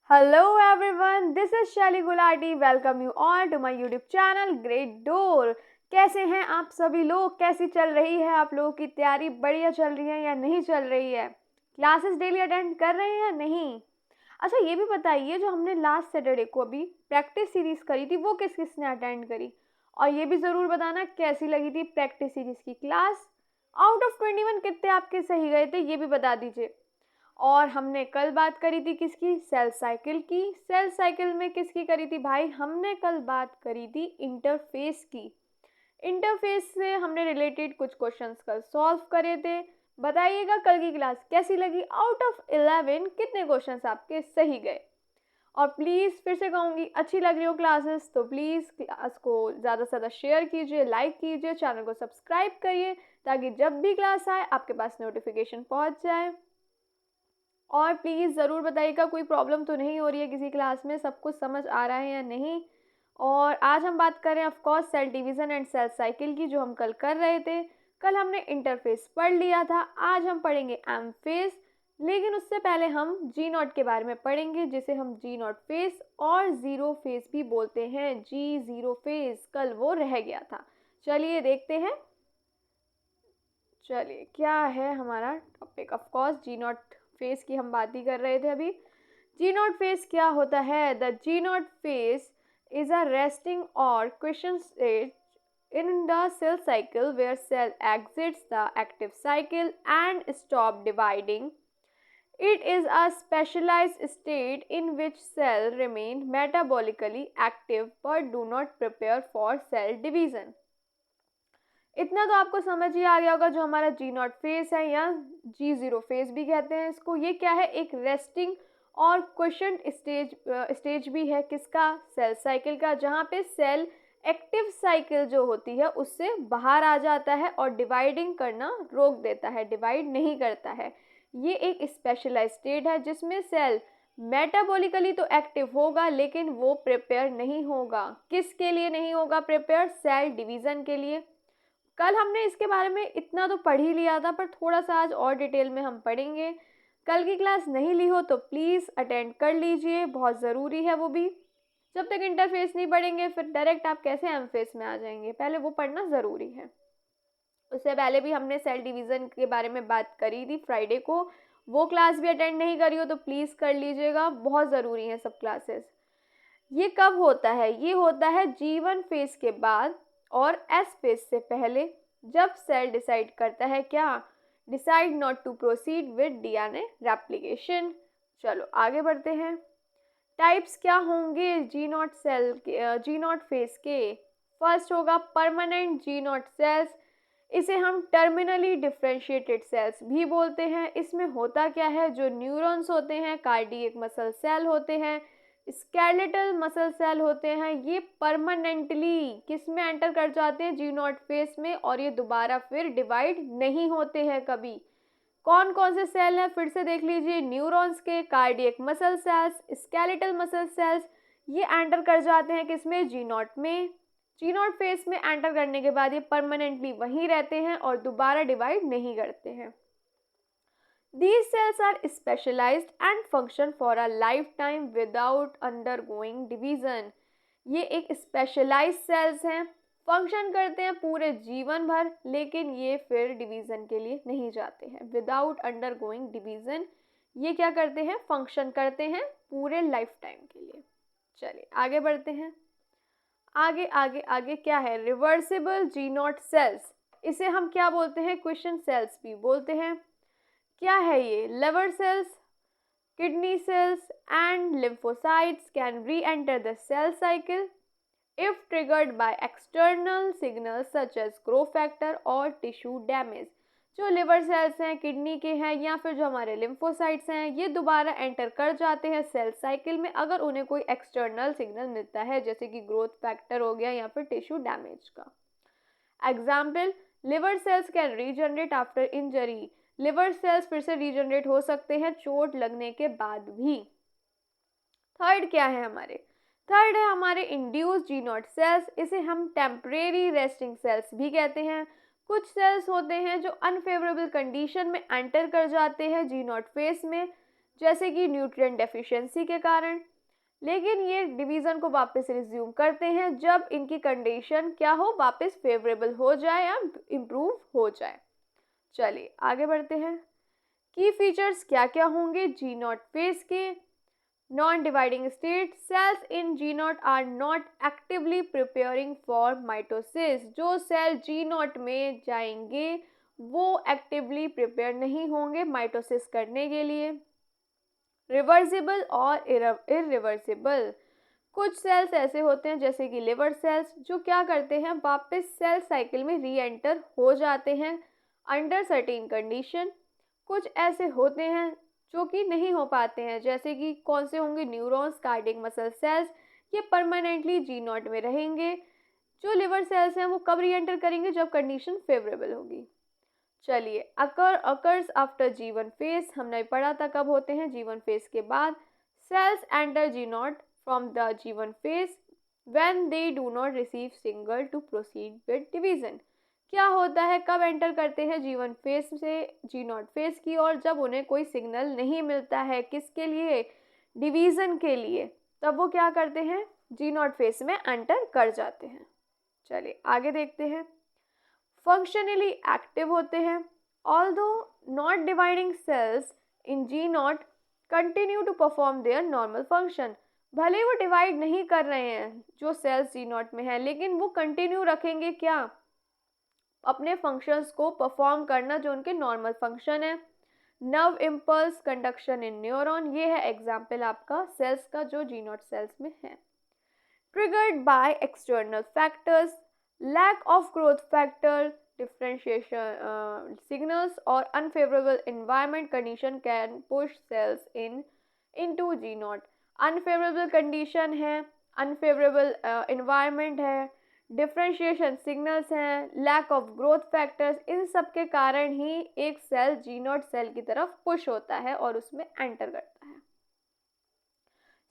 Hello everyone, this is Shelly Gulati. Welcome you all to my YouTube channel Great Door. कैसे हैं आप सभी लोग? कैसी चल रही है आप लोगों की तैयारी? बढ़िया चल रही है या नहीं चल रही है? क्लासेस डेली अटेंड कर रहे हैं या नहीं? अच्छा, ये भी बताइए, जो हमने लास्ट सैटरडे को अभी प्रैक्टिस सीरीज करी थी वो किस किस ने अटेंड करी? और ये भी ज़रूर बताना कैसी लगी थी प्रैक्टिस सीरीज की क्लास। आउट ऑफ 21 कितने आपके सही गए थे ये भी बता दीजिए। और हमने कल बात करी थी किसकी? सेल साइकिल की। सेल साइकिल में किसकी करी थी भाई? हमने कल बात करी थी इंटरफेस की। इंटरफेस से हमने रिलेटेड कुछ क्वेश्चंस कल सॉल्व करे थे। बताइएगा कल की क्लास कैसी लगी? आउट ऑफ 11 कितने क्वेश्चंस आपके सही गए? और प्लीज़ फिर से कहूँगी, अच्छी लग रही हो क्लासेस तो प्लीज़ क्लास को ज़्यादा से ज़्यादा शेयर कीजिए, लाइक कीजिए, चैनल को सब्सक्राइब करिए ताकि जब भी क्लास आए आपके पास नोटिफिकेशन पहुँच जाए। और प्लीज़ ज़रूर बताइएगा कोई प्रॉब्लम तो नहीं हो रही है किसी क्लास में, सब कुछ समझ आ रहा है या नहीं। और आज हम बात कर रहे हैं of course cell division and cell cycle की, जो हम कल कर रहे थे। कल हमने इंटरफेस पढ़ लिया था, आज हम पढ़ेंगे एम फेस। लेकिन उससे पहले हम जी नॉट के बारे में पढ़ेंगे, जिसे हम जी नॉट फेस और ज़ीरो फेस भी बोलते हैं। जी ज़ीरो फेस कल वो रह गया था। चलिए देखते हैं। चलिए क्या है हमारा topic? Of course G naught phase की हम बात ही कर रहे थे अभी। जी नॉट फेस क्या होता है? The G naught phase is a resting or quiescent stage in the cell cycle where cell exits the active cycle and stop dividing. It is a specialized state in which cells remain metabolically active but do not prepare for cell division. इतना तो आपको समझ ही आ गया होगा। जो हमारा जी naught face है या जी ज़ीरो फेस भी कहते हैं इसको, ये क्या है? एक रेस्टिंग और क्वेश्चन स्टेज भी है किसका? सेल साइकिल का, जहाँ पे सेल एक्टिव साइकिल जो होती है उससे बाहर आ जाता है और डिवाइडिंग करना रोक देता है, डिवाइड नहीं करता है। ये एक स्पेशलाइज स्टेट है जिसमें सेल मेटाबॉलिकली तो एक्टिव होगा लेकिन वो प्रिपेयर नहीं होगा। किसके लिए नहीं होगा प्रिपेयर? सेल डिवीज़न के लिए। कल हमने इसके बारे में इतना तो पढ़ ही लिया था, पर थोड़ा सा आज और डिटेल में हम पढ़ेंगे। कल की क्लास नहीं ली हो तो प्लीज़ अटेंड कर लीजिए, बहुत ज़रूरी है वो भी। जब तक इंटरफेस नहीं पढ़ेंगे फिर डायरेक्ट आप कैसे एम फेस में आ जाएंगे? पहले वो पढ़ना ज़रूरी है। उससे पहले भी हमने सेल डिवीज़न के बारे में बात करी थी फ्राइडे को, वो क्लास भी अटेंड नहीं करी हो तो प्लीज़ कर लीजिएगा, बहुत ज़रूरी है सब क्लासेस। ये कब होता है? ये होता है G1 फेज के बाद और S फेज से पहले, जब सेल डिसाइड करता है क्या? Decide not to proceed with DNA replication. चलो आगे बढ़ते हैं। टाइप्स क्या होंगे जी नॉट सेल के, जी नॉट फेज के? फर्स्ट होगा परमानेंट जी नॉट सेल्स। इसे हम टर्मिनली डिफ्रेंशिएटेड सेल्स भी बोलते हैं। इसमें होता क्या है? जो न्यूरॉन्स होते हैं, कार्डियक मसल सेल होते हैं, स्केलेटल मसल सेल होते हैं, ये परमानेंटली किस में एंटर कर जाते हैं? जी नॉट फेस में, और ये दोबारा फिर डिवाइड नहीं होते हैं कभी। कौन कौन से सेल हैं फिर से देख लीजिए? न्यूरॉन्स के, cardiac muscle cells, skeletal muscle cells, ये एंटर कर जाते हैं किसमें? जी नॉट में। जी नॉट फेस में एंटर करने के बाद ये परमानेंटली वहीं रहते हैं और दोबारा डिवाइड नहीं करते हैं। These cells are specialized and function for a lifetime without undergoing division. ये एक स्पेशलाइज्ड सेल्स हैं, फंक्शन करते हैं पूरे जीवन भर, लेकिन ये फिर डिवीज़न के लिए नहीं जाते हैं। विदाउट अंडरगोइंग डिवीज़न ये क्या करते हैं? फंक्शन करते हैं पूरे लाइफ टाइम के लिए। चलिए आगे बढ़ते हैं। आगे आगे आगे क्या है? Reversible G naught cells. इसे हम क्या बोलते हैं? क्वेश्चन सेल्स भी बोलते हैं। क्या है ये? Liver cells, kidney cells and lymphocytes can re-enter the cell cycle if triggered by external signals such as growth factor और tissue damage. जो लिवर सेल्स हैं, किडनी के हैं, या फिर जो हमारे लिम्फोसाइट्स हैं, ये दोबारा एंटर कर जाते हैं सेल साइकिल में अगर उन्हें कोई एक्सटर्नल सिग्नल मिलता है, जैसे कि ग्रोथ फैक्टर हो गया या फिर टिश्यू डैमेज का। Example, liver cells can regenerate after injury. Liver cells फिर से रीजनरेट हो सकते हैं चोट लगने के बाद भी। थर्ड क्या है हमारे? थर्ड है हमारे इंड्यूस जी नॉट सेल्स। इसे हम टेम्परेरी रेस्टिंग सेल्स भी कहते हैं। कुछ सेल्स होते हैं जो अनफेवरेबल कंडीशन में एंटर कर जाते हैं जी नॉट फेस में, जैसे कि न्यूट्रिएंट डेफिशिएंसी के कारण। लेकिन ये डिवीज़न को वापस रिज्यूम करते हैं जब इनकी कंडीशन क्या हो, वापस फेवरेबल हो जाए या इम्प्रूव हो जाए। चलिए आगे बढ़ते हैं। की फीचर्स क्या क्या होंगे जी नॉट फेज के? Non dividing state, cells in G naught are not actively preparing for mitosis. जो सेल जी नॉट में जाएंगे वो एक्टिवली प्रिपेयर नहीं होंगे माइटोसिस करने के लिए। रिवर्सिबल और इरिवर्सिबल, कुछ सेल्स ऐसे होते हैं जैसे कि लिवर सेल्स जो क्या करते हैं, वापस सेल साइकिल में री एंटर हो जाते हैं अंडर सर्टेन कंडीशन। कुछ ऐसे होते हैं जो कि नहीं हो पाते हैं, जैसे कि कौन से होंगे, न्यूरॉन्स, कार्डियक मसल सेल्स, ये परमानेंटली जी नॉट में रहेंगे। जो लिवर सेल्स हैं वो कब री एंटर करेंगे, जब कंडीशन फेवरेबल होगी। चलिए अकर्स आफ्टर G1 फेज, हमने पढ़ा था कब होते हैं, G1 फेज के बाद। Cells enter G naught from the G1 phase when they do not receive signal to proceed with division. क्या होता है, कब एंटर करते हैं G1 फेज से जी नॉट फेज की ओर, जब उन्हें कोई सिग्नल नहीं मिलता है किसके लिए, डिवीजन के लिए, तब वो क्या करते हैं, जी नॉट फेज में एंटर कर जाते हैं। चलिए आगे देखते हैं। फंक्शनली एक्टिव होते हैं। Although not dividing cells in G naught continue to perform their normal function. भले वो डिवाइड नहीं कर रहे हैं जो सेल्स जी नॉट में है, लेकिन वो कंटिन्यू रखेंगे क्या, अपने फंक्शंस को परफॉर्म करना जो उनके नॉर्मल फंक्शन है। नर्व इम्पल्स कंडक्शन इन न्यूरॉन, ये है एग्जाम्पल आपका सेल्स का जो जी नॉट सेल्स में है। Triggered by external factors, lack of growth factor, differentiation signals or unfavorable environment condition can push cells into G naught। unfavorable condition है, unfavorable environment है, differentiation signals हैं, lack of growth factors, इन सब के कारण ही एक cell G naught cell की तरफ push होता है और उसमें एंटर करता है।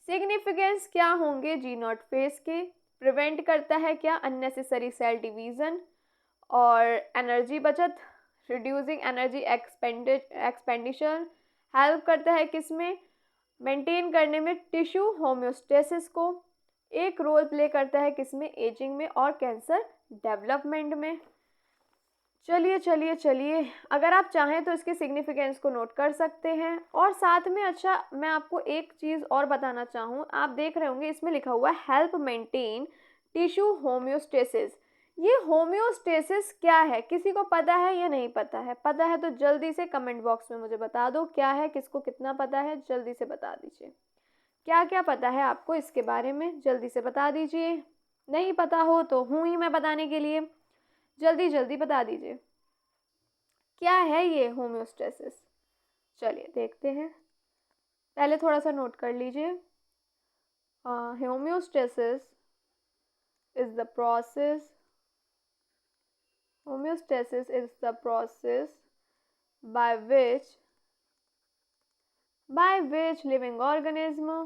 सिग्निफिकेंस क्या होंगे जी नॉट फेज के? प्रिवेंट करता है क्या, अननेसेसरी सेल डिवीज़न और एनर्जी बचत, रिड्यूसिंग एनर्जी एक्सपेंडिचर। हेल्प करता है किस में, मेंटेन करने में टिश्यू होम्योस्टेसिस को। एक रोल प्ले करता है किस में, एजिंग में और कैंसर डेवलपमेंट में। चलिए चलिए चलिए, अगर आप चाहें तो इसके सिग्निफिकेंस को नोट कर सकते हैं। और साथ में अच्छा मैं आपको एक चीज़ और बताना चाहूँ, आप देख रहे होंगे इसमें लिखा हुआ है हेल्प मेंटेन टिश्यू होम्योस्टेसिस। ये होम्योस्टेसिस क्या है, किसी को पता है या नहीं पता है? पता है तो जल्दी से कमेंट बॉक्स में मुझे बता दो क्या है, किसको कितना पता है, जल्दी से बता दीजिए। क्या क्या पता है आपको इसके बारे में, जल्दी से बता दीजिए। नहीं पता हो तो हूँ ही मैं बताने के लिए, जल्दी जल्दी बता दीजिए क्या है ये होम्योस्टेसिस। चलिए देखते हैं, पहले थोड़ा सा नोट कर लीजिए। Homeostasis is the process, homeostasis is the process by which living organism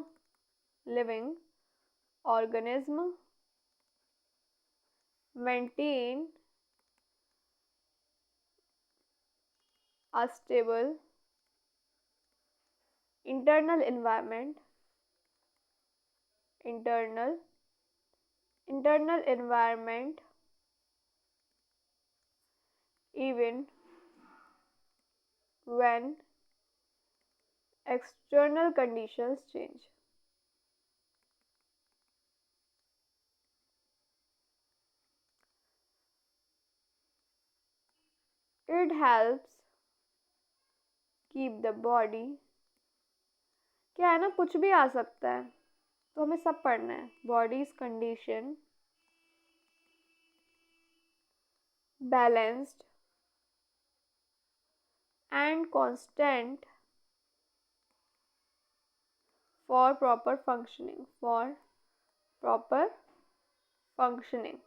maintain a stable internal environment even when external conditions change। It helps keep the body, क्या है ना, कुछ भी आ सकता है तो हमें सब पढ़ना है। Bodies condition balanced and constant for proper functioning.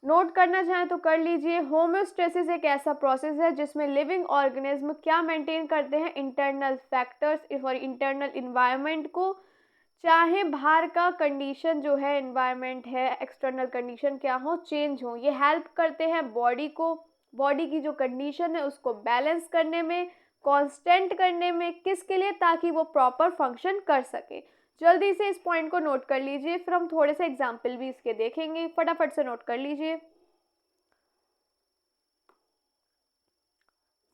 Note करना चाहें तो कर लीजिए। होम्योस्टेसिस एक ऐसा प्रोसेस है जिसमें लिविंग ऑर्गेनिज्म क्या मेंटेन करते हैं, इंटरनल फैक्टर्स और इंटरनल इन्वायरमेंट को, चाहे बाहर का कंडीशन जो है, इन्वायरमेंट है, एक्सटर्नल कंडीशन क्या हो, चेंज हो, ये हेल्प करते हैं बॉडी को बॉडी की जो कंडीशन है उसको बैलेंस करने में, कांस्टेंट करने में, किसके लिए, ताकि वो प्रॉपर फंक्शन कर सके। जल्दी से इस पॉइंट को नोट कर लीजिए, फिर हम थोड़े से एग्जाम्पल भी इसके देखेंगे, फटाफट से नोट कर लीजिए,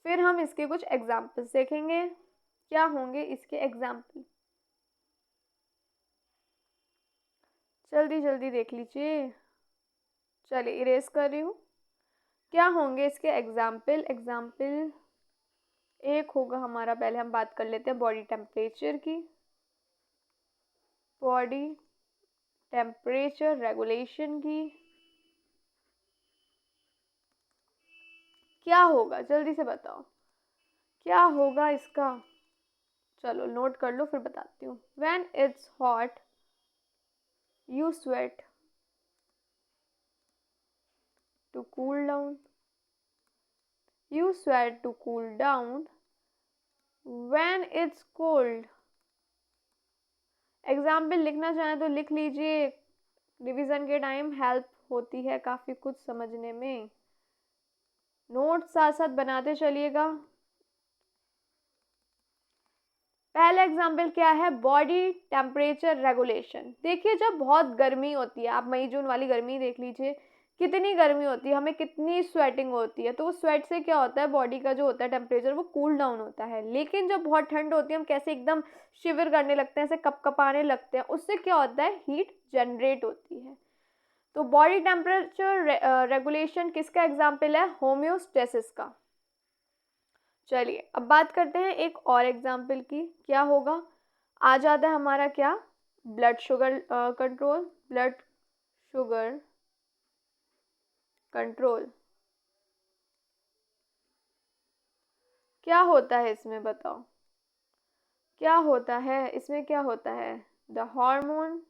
फिर हम इसके कुछ एग्जाम्पल्स देखेंगे। क्या होंगे इसके एग्जाम्पल, जल्दी जल्दी देख लीजिए। चलिए इरेज कर रही हूँ। क्या होंगे इसके एग्जाम्पल, एग्जाम्पल एक होगा हमारा, पहले हम बात कर लेते हैं बॉडी टेम्परेचर की। बॉडी टेम्परेचर रेगुलेशन की क्या होगा, जल्दी से बताओ क्या होगा इसका। चलो नोट कर लो फिर बताती हूँ। When it's hot you sweat to cool down, you sweat to cool down when it's cold। Example लिखना चाहें तो लिख लीजिए, रिवीजन के टाइम हेल्प होती है काफ़ी कुछ समझने में। नोट्स साथ साथ बनाते चलिएगा। पहला एग्जाम्पल क्या है, बॉडी टेम्परेचर रेगुलेशन। देखिए जब बहुत गर्मी होती है, आप मई जून वाली गर्मी देख लीजिए, कितनी गर्मी होती है, हमें कितनी स्वेटिंग होती है, तो वो स्वेट से क्या होता है, बॉडी का जो होता है टेम्परेचर वो कूल डाउन होता है। लेकिन जब बहुत ठंड होती है हम कैसे एकदम शिवर करने लगते हैं, ऐसे कपकपाने लगते हैं, उससे क्या होता है, हीट जनरेट होती है। तो बॉडी टेम्परेचर रेगुलेशन किसका एग्जाम्पल है, होम्योस्टेसिस का। चलिए अब बात करते हैं एक और एग्जाम्पल की। क्या होगा, आ जाता है हमारा क्या, blood sugar control, blood sugar control. क्या होता है इसमें बताओ, क्या होता है इसमें, क्या होता है, the hormone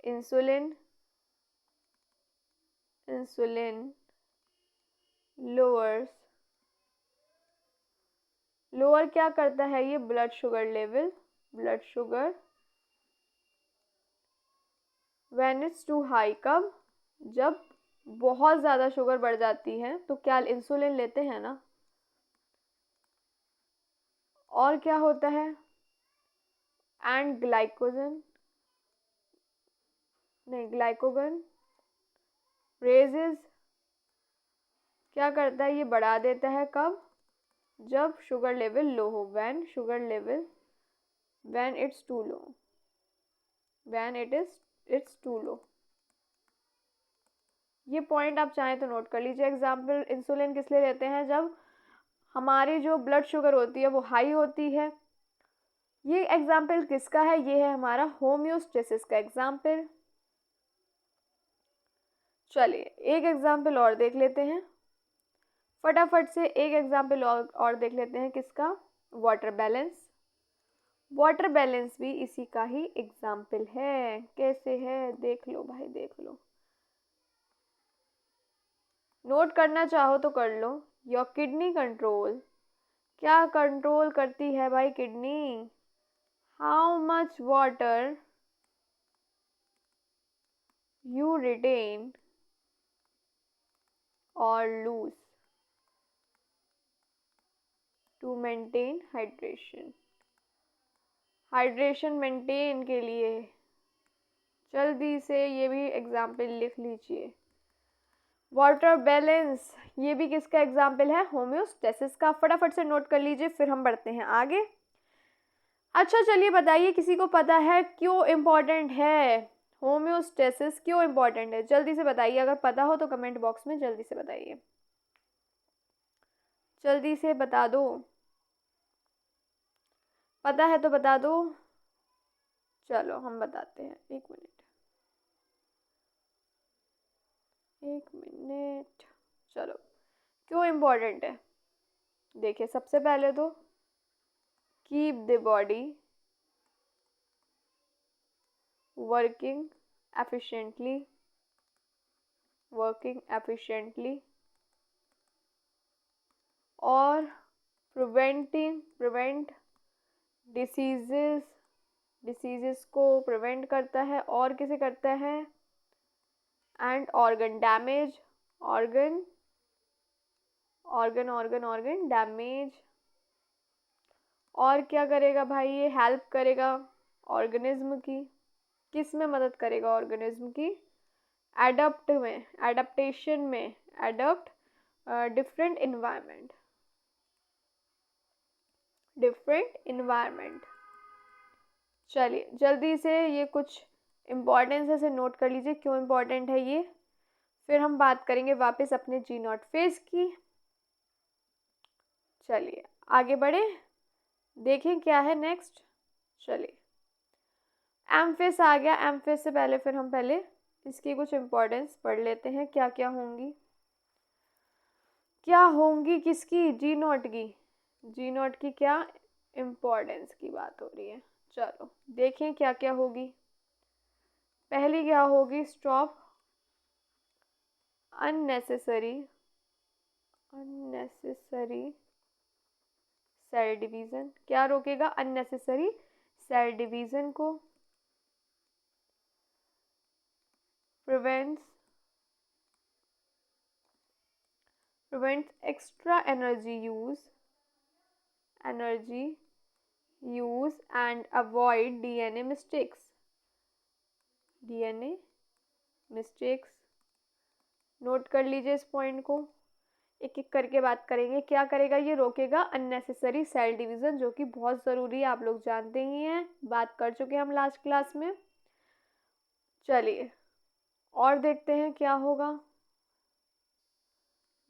insulin, insulin lowers, lower क्या करता है ये, blood sugar level, blood sugar when it's too high, कब, जब बहुत ज़्यादा शुगर बढ़ जाती है तो क्या इंसुलिन लेते हैं ना। और क्या होता है, एंड ग्लाइकोजन, नहीं ग्लाइकोगन रेजेस, क्या करता है ये बढ़ा देता है, कब, जब शुगर लेवल लो हो, when sugar level, when it's too low, when it's too low. ये पॉइंट आप चाहें तो नोट कर लीजिए। एग्जाम्पल इंसुलिन किस लिए लेते हैं, जब हमारी जो ब्लड शुगर होती है वो हाई होती है। ये एग्जाम्पल किसका है, ये है हमारा होम्योस्टेसिस का एग्जाम्पल। चलिए एक एग्जाम्पल और देख लेते हैं, फटाफट से एक एग्जाम्पल और देख लेते हैं, किसका, वाटर बैलेंस। वाटर बैलेंस भी इसी का ही एग्जाम्पल है। कैसे है देख लो भाई, देख लो, नोट करना चाहो तो कर लो। योर किडनी कंट्रोल, क्या कंट्रोल करती है भाई kidney, how much water you retain और lose to maintain hydration. Hydration maintain के लिए जल्दी से ये भी एग्जाम्पल लिख लीजिए। वाटर बैलेंस ये भी किसका एग्जाम्पल है, होम्योस्टेसिस का। फटाफट से नोट कर लीजिए फिर हम बढ़ते हैं आगे। अच्छा चलिए बताइए, किसी को पता है क्यों इम्पोर्टेंट है, होम्योस्टेसिस क्यों इम्पोर्टेंट है, जल्दी से बताइए। अगर पता हो तो कमेंट बॉक्स में जल्दी से बताइए, जल्दी से बता दो, पता है तो बता दो। चलो हम बताते हैं, एक मिनट, एक मिनट। चलो क्यों इम्पोर्टेंट है, देखिए सबसे पहले तो keep the body working efficiently, working efficiently, और प्रिवेंट डिसीजेस, डिसीजेस को प्रिवेंट करता है, और किसे करता है, and organ damage, organ organ organ organ damage. और क्या करेगा भाई ये? हेल्प करेगा ऑर्गेनिज्म की। किस में मदद करेगा ऑर्गेनिज्म की? एडप्ट में, एडप्टेशन में, adapt different environment, different environment. चलिए जल्दी से ये कुछ इम्पोर्टेंस है, से नोट कर लीजिए क्यों इम्पोर्टेंट है ये। फिर हम बात करेंगे वापस अपने जी नॉट फेज की। चलिए आगे बढ़े, देखें क्या है नेक्स्ट। चलिए एम फेज आ गया। एम फेज से पहले फिर हम पहले इसकी कुछ इम्पोर्टेंस पढ़ लेते हैं, क्या क्या होंगी। क्या होंगी किसकी? जी नॉट की। जी नॉट की क्या इम्पोर्टेंस की बात हो रही है। चलो देखें क्या क्या होगी। पहली क्या होगी? Stop unnecessary cell division. क्या रोकेगा? अननेसेसरी सेल डिवीजन को। Prevents extra energy use and avoid DNA mistakes. Note कर लीजिए इस पॉइंट को, एक एक करके बात करेंगे। क्या करेगा ये? रोकेगा अननेसेसरी सेल डिवीज़न, जो कि बहुत ज़रूरी है, आप लोग जानते ही हैं, बात कर चुके हैं हम लास्ट क्लास में। चलिए और देखते हैं क्या होगा।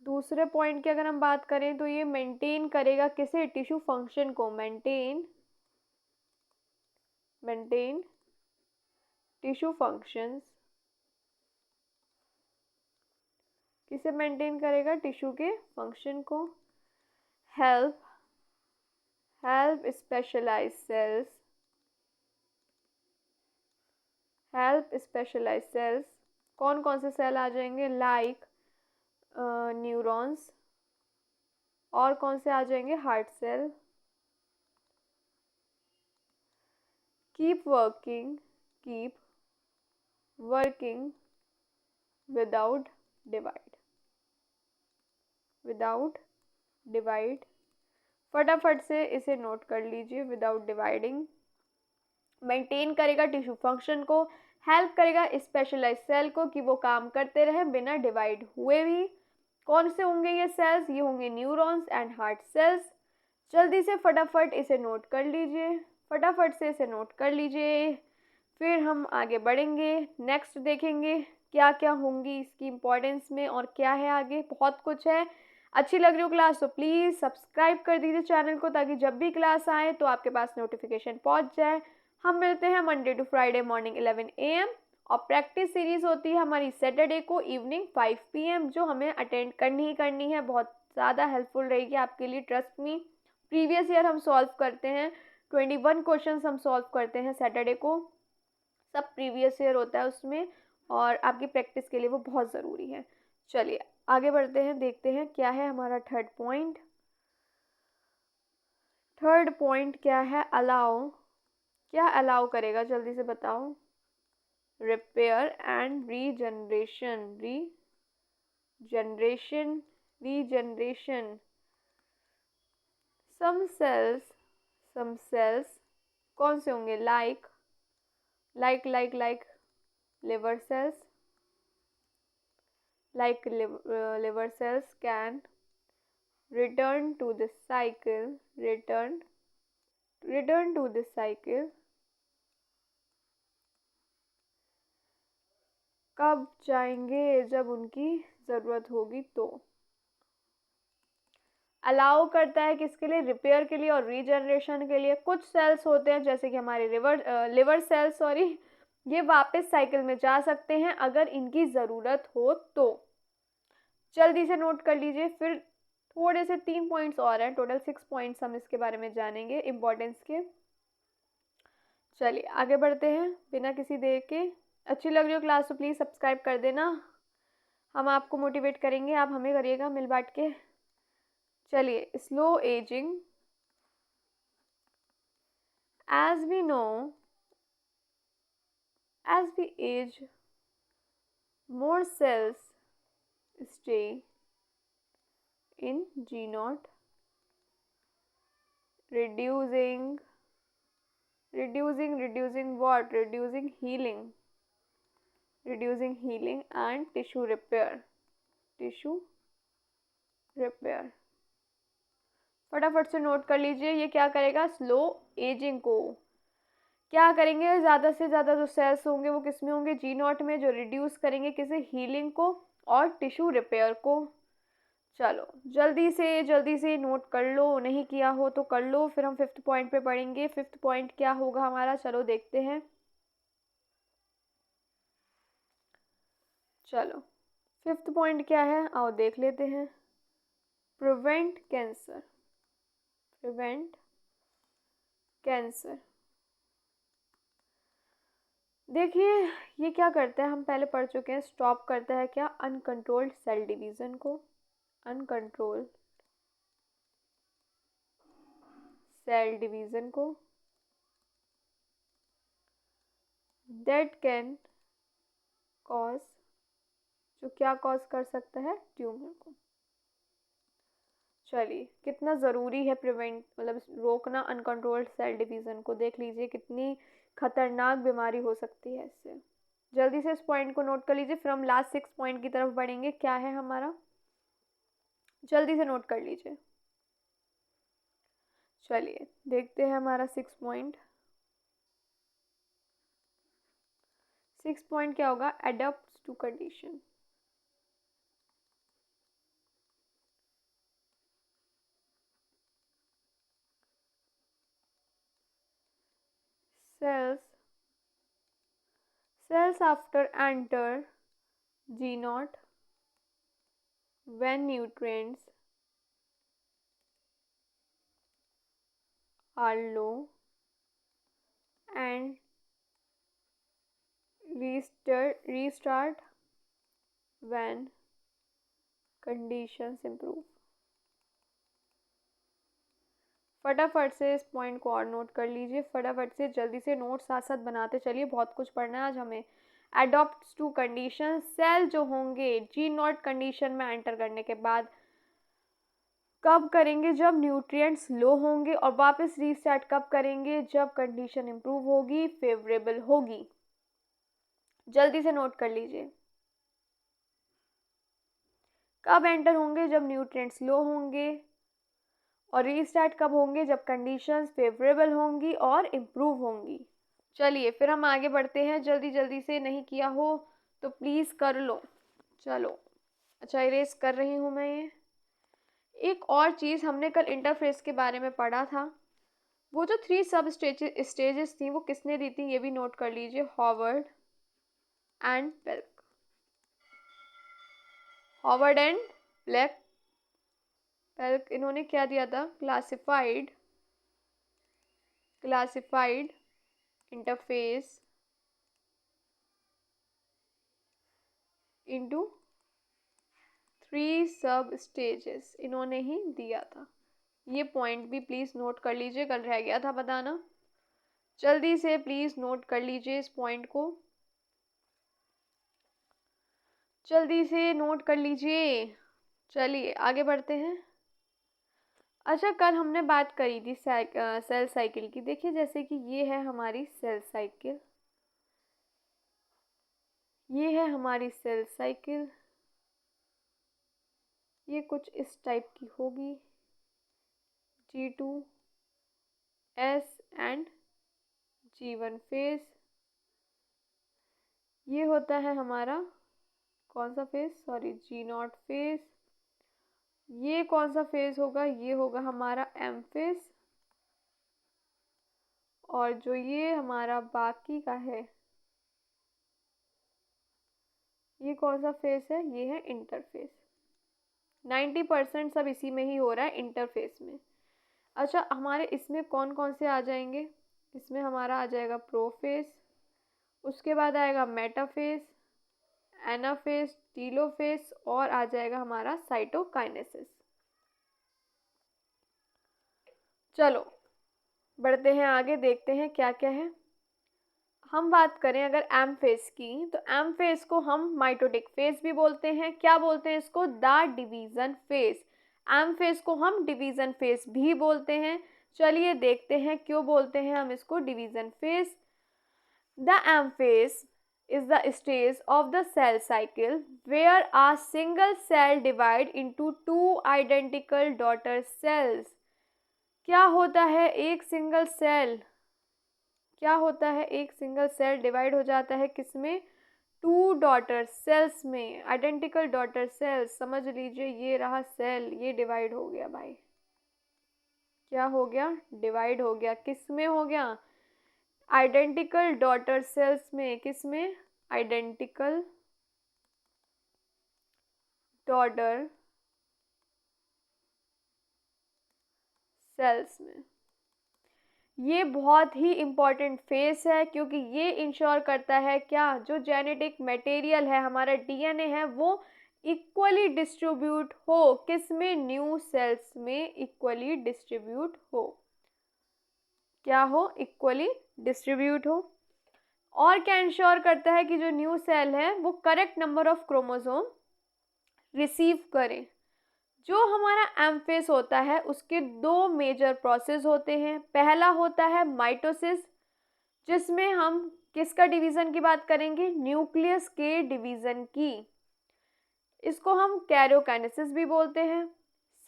दूसरे पॉइंट की अगर हम बात करें तो ये मेंटेन करेगा किसे? टिश्यू फंक्शन को। Maintain tissue functions. किसे मेंटेन करेगा? टिश्यू के फंक्शन को। Help specialised cells. कौन कौन से सेल आ जाएंगे? Like neurons. और कौन से आ जाएंगे? Heart cell. Keep working without divide. फटाफट से इसे नोट कर लीजिए। Without dividing. मेंटेन करेगा टिश्यू फंक्शन को। हेल्प करेगा स्पेशलाइज्ड सेल को कि वो काम करते रहे बिना डिवाइड हुए भी। कौन से होंगे ये सेल्स? ये होंगे न्यूरॉन्स एंड हार्ट सेल्स। जल्दी से फटाफट इसे नोट कर लीजिए, फिर हम आगे बढ़ेंगे। नेक्स्ट देखेंगे क्या क्या होंगी इसकी इम्पोर्टेंस में और क्या है आगे, बहुत कुछ है। अच्छी लग रही हो क्लास तो प्लीज़ सब्सक्राइब कर दीजिए चैनल को, ताकि जब भी क्लास आए तो आपके पास नोटिफिकेशन पहुंच जाए। हम मिलते हैं Monday to Friday morning 11 AM, और प्रैक्टिस सीरीज़ होती है हमारी सैटरडे को इवनिंग 5 PM, जो हमें अटेंड करनी ही करनी है। बहुत ज़्यादा हेल्पफुल रहेगी आपके लिए, ट्रस्ट मी। प्रीवियस ईयर हम सॉल्व करते हैं, 21 क्वेश्चंस हम सॉल्व करते हैं सैटरडे को, सब प्रीवियस ईयर होता है उसमें, और आपकी प्रैक्टिस के लिए वो बहुत ज़रूरी है। चलिए आगे बढ़ते हैं, देखते हैं क्या है हमारा थर्ड पॉइंट। क्या है? अलाउ। क्या अलाउ करेगा? जल्दी से बताओ। Repair and regeneration. Some cells कौन से होंगे? Like liver cells can return to this cycle कब जाएंगे? जब उनकी ज़रूरत होगी तो। अलाउ करता है किसके लिए? रिपेयर के लिए और रीजनरेशन के लिए। कुछ सेल्स होते हैं जैसे कि हमारे लिवर सेल्स ये वापस साइकिल में जा सकते हैं अगर इनकी ज़रूरत हो तो। जल्दी से नोट कर लीजिए। फिर थोड़े से 3 पॉइंट्स और हैं, टोटल 6 पॉइंट्स हम इसके बारे में जानेंगे इम्पोर्टेंस के। चलिए आगे बढ़ते हैं बिना किसी देर के। अच्छी लग रही हो क्लास तो प्लीज़ सब्सक्राइब कर देना, हम आपको मोटिवेट करेंगे, आप हमें करिएगा मिल बांट के। चलिए slow ageing. as we age, more cells stay in G naught, reducing what? Reducing healing and tissue repair. फटाफट से नोट कर लीजिए, ये क्या करेगा? स्लो एजिंग को क्या करेंगे? ज़्यादा से ज़्यादा जो सेल्स होंगे वो किस में होंगे? जी नॉट में, जो रिड्यूस करेंगे किसे? हीलिंग को और टिश्यू रिपेयर को। चलो जल्दी से नोट कर लो, नहीं किया हो तो कर लो, फिर हम फिफ्थ पॉइंट पे पढ़ेंगे। फिफ्थ पॉइंट क्या होगा हमारा? चलो देखते हैं। चलो फिफ्थ पॉइंट क्या है, आओ देख लेते हैं। Prevent cancer. देखिए ये क्या करता है, हम पहले पढ़ चुके हैं। स्टॉप करता है क्या? अनकंट्रोल्ड सेल डिवीज़न को, अनकंट्रोल्ड सेल डिवीज़न को। दैट कैन कॉज, जो क्या कॉज कर सकता है? ट्यूमर को। चलिए कितना ज़रूरी है प्रिवेंट, मतलब रोकना अनकंट्रोल्ड सेल डिवीज़न को। देख लीजिए कितनी खतरनाक बीमारी हो सकती है इससे। जल्दी से इस पॉइंट को नोट कर लीजिए, फिर हम लास्ट 6 पॉइंट की तरफ बढ़ेंगे। क्या है हमारा? जल्दी से नोट कर लीजिए। चलिए देखते हैं हमारा 6 पॉइंट। 6 पॉइंट क्या होगा? Adopt to condition. cells after enter G naught when nutrients are low and restart when conditions improve। फटाफट से इस पॉइंट को और नोट कर लीजिए, फटाफट से जल्दी से नोट साथ साथ बनाते चलिए, बहुत कुछ पढ़ना है आज हमें। एडॉप्ट टू कंडीशन, सेल जो होंगे जी नॉट कंडीशन में एंटर करने के बाद कब करेंगे? जब न्यूट्रिएंट्स लो होंगे, और वापस रीस्टार्ट कब करेंगे? जब कंडीशन इंप्रूव होगी, फेवरेबल होगी। जल्दी से नोट कर लीजिए। कब एंटर होंगे? जब न्यूट्रिएंट्स लो होंगे, और रीस्टार्ट कब होंगे? जब कंडीशंस फेवरेबल होंगी और इम्प्रूव होंगी। चलिए फिर हम आगे बढ़ते हैं, जल्दी से, नहीं किया हो तो प्लीज़ कर लो। चलो अच्छा इरेज कर रही हूँ मैं ये। एक और चीज़ हमने कल इंटरफेस के बारे में पढ़ा था, वो जो 3 सब स्टेजेस थी वो किसने दी थी? ये भी नोट कर लीजिए, हॉवर्ड एंड पेल्क। इन्होंने क्या दिया था? क्लासिफाइड इंटरफेस इनटू 3 सब स्टेजेस, इन्होंने ही दिया था। ये पॉइंट भी प्लीज़ नोट कर लीजिए, कल रह गया था बताना। जल्दी से प्लीज़ नोट कर लीजिए इस पॉइंट को, जल्दी से नोट कर लीजिए। चलिए आगे बढ़ते हैं। अच्छा कल हमने बात करी थी सेल साइकिल की। देखिए जैसे कि ये है हमारी सेल साइकिल, ये है हमारी सेल साइकिल, ये कुछ इस टाइप की होगी। G2 S and G1 phase. ये होता है हमारा कौन सा phase? Sorry, G not phase. ये कौन सा फेज होगा? ये होगा हमारा M फेज। और जो ये हमारा बाकी का है, ये कौन सा फेज है? ये है इंटरफेस। 90% सब इसी में ही हो रहा है, इंटरफेस में। अच्छा हमारे इसमें कौन कौन से आ जाएंगे? इसमें हमारा आ जाएगा प्रोफेज, उसके बाद आएगा मेटाफेज, एनाफेज, टीलोफेज, और आ जाएगा हमारा साइटोकाइनेसिस। चलो बढ़ते हैं आगे, देखते हैं क्या क्या है। हम बात करें अगर एम फेज की, तो एम फेज को हम माइटोटिक फेज भी बोलते हैं। क्या बोलते हैं इसको? The division phase. M phase को हम डिवीज़न फेज भी बोलते हैं। चलिए देखते हैं क्यों बोलते हैं हम इसको division phase. The M phase is the stage of the cell cycle where a single cell divide into two identical daughter cells। क्या होता है एक सिंगल सेल, क्या होता है एक सिंगल सेल डिवाइड हो जाता है किसमें, टू डॉटर सेल्स में, आइडेंटिकल डॉटर सेल्स। समझ लीजिए ये रहा सेल, ये डिवाइड हो गया भाई, क्या हो गया, डिवाइड हो गया। किस में हो गया, आइडेंटिकल डॉटर सेल्स में। किस में, आइडेंटिकल डॉटर सेल्स में। ये बहुत ही इम्पॉर्टेंट फेस है क्योंकि ये इंश्योर करता है क्या, जो जेनेटिक मटेरियल है हमारा डीएनए है वो इक्वली डिस्ट्रीब्यूट हो, किस में, न्यू सेल्स में इक्वली डिस्ट्रीब्यूट हो, क्या हो, इक्वली डिस्ट्रीब्यूट हो। और क्या इंश्योर करता है कि जो न्यू सेल है वो correct number of chromosome receive करें। जो हमारा एम फेस होता है उसके दो मेजर प्रोसेस होते हैं। पहला होता है माइटोसिस, जिसमें हम किसका डिवीज़न की बात करेंगे, न्यूक्लियस के डिवीज़न की। इसको हम कैरियोकाइनेसिस भी बोलते हैं।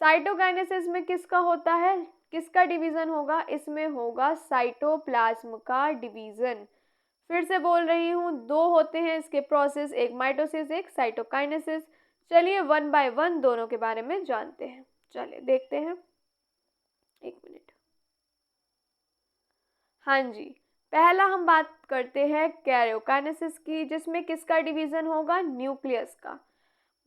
साइटोकाइनेसिस में किसका होता है, किसका डिवीज़न होगा, इसमें होगा साइटोप्लाज्म का डिवीज़न। फिर से बोल रही हूँ, दो होते हैं इसके प्रोसेस, एक माइटोसिस एक साइटोकाइनेसिस। चलिए वन बाय वन दोनों के बारे में जानते हैं। चलिए देखते हैं, एक मिनट। हाँ जी, पहला हम बात करते हैं कैरियोकाइनेसिस की, जिसमें किसका डिवीज़न होगा, न्यूक्लियस का।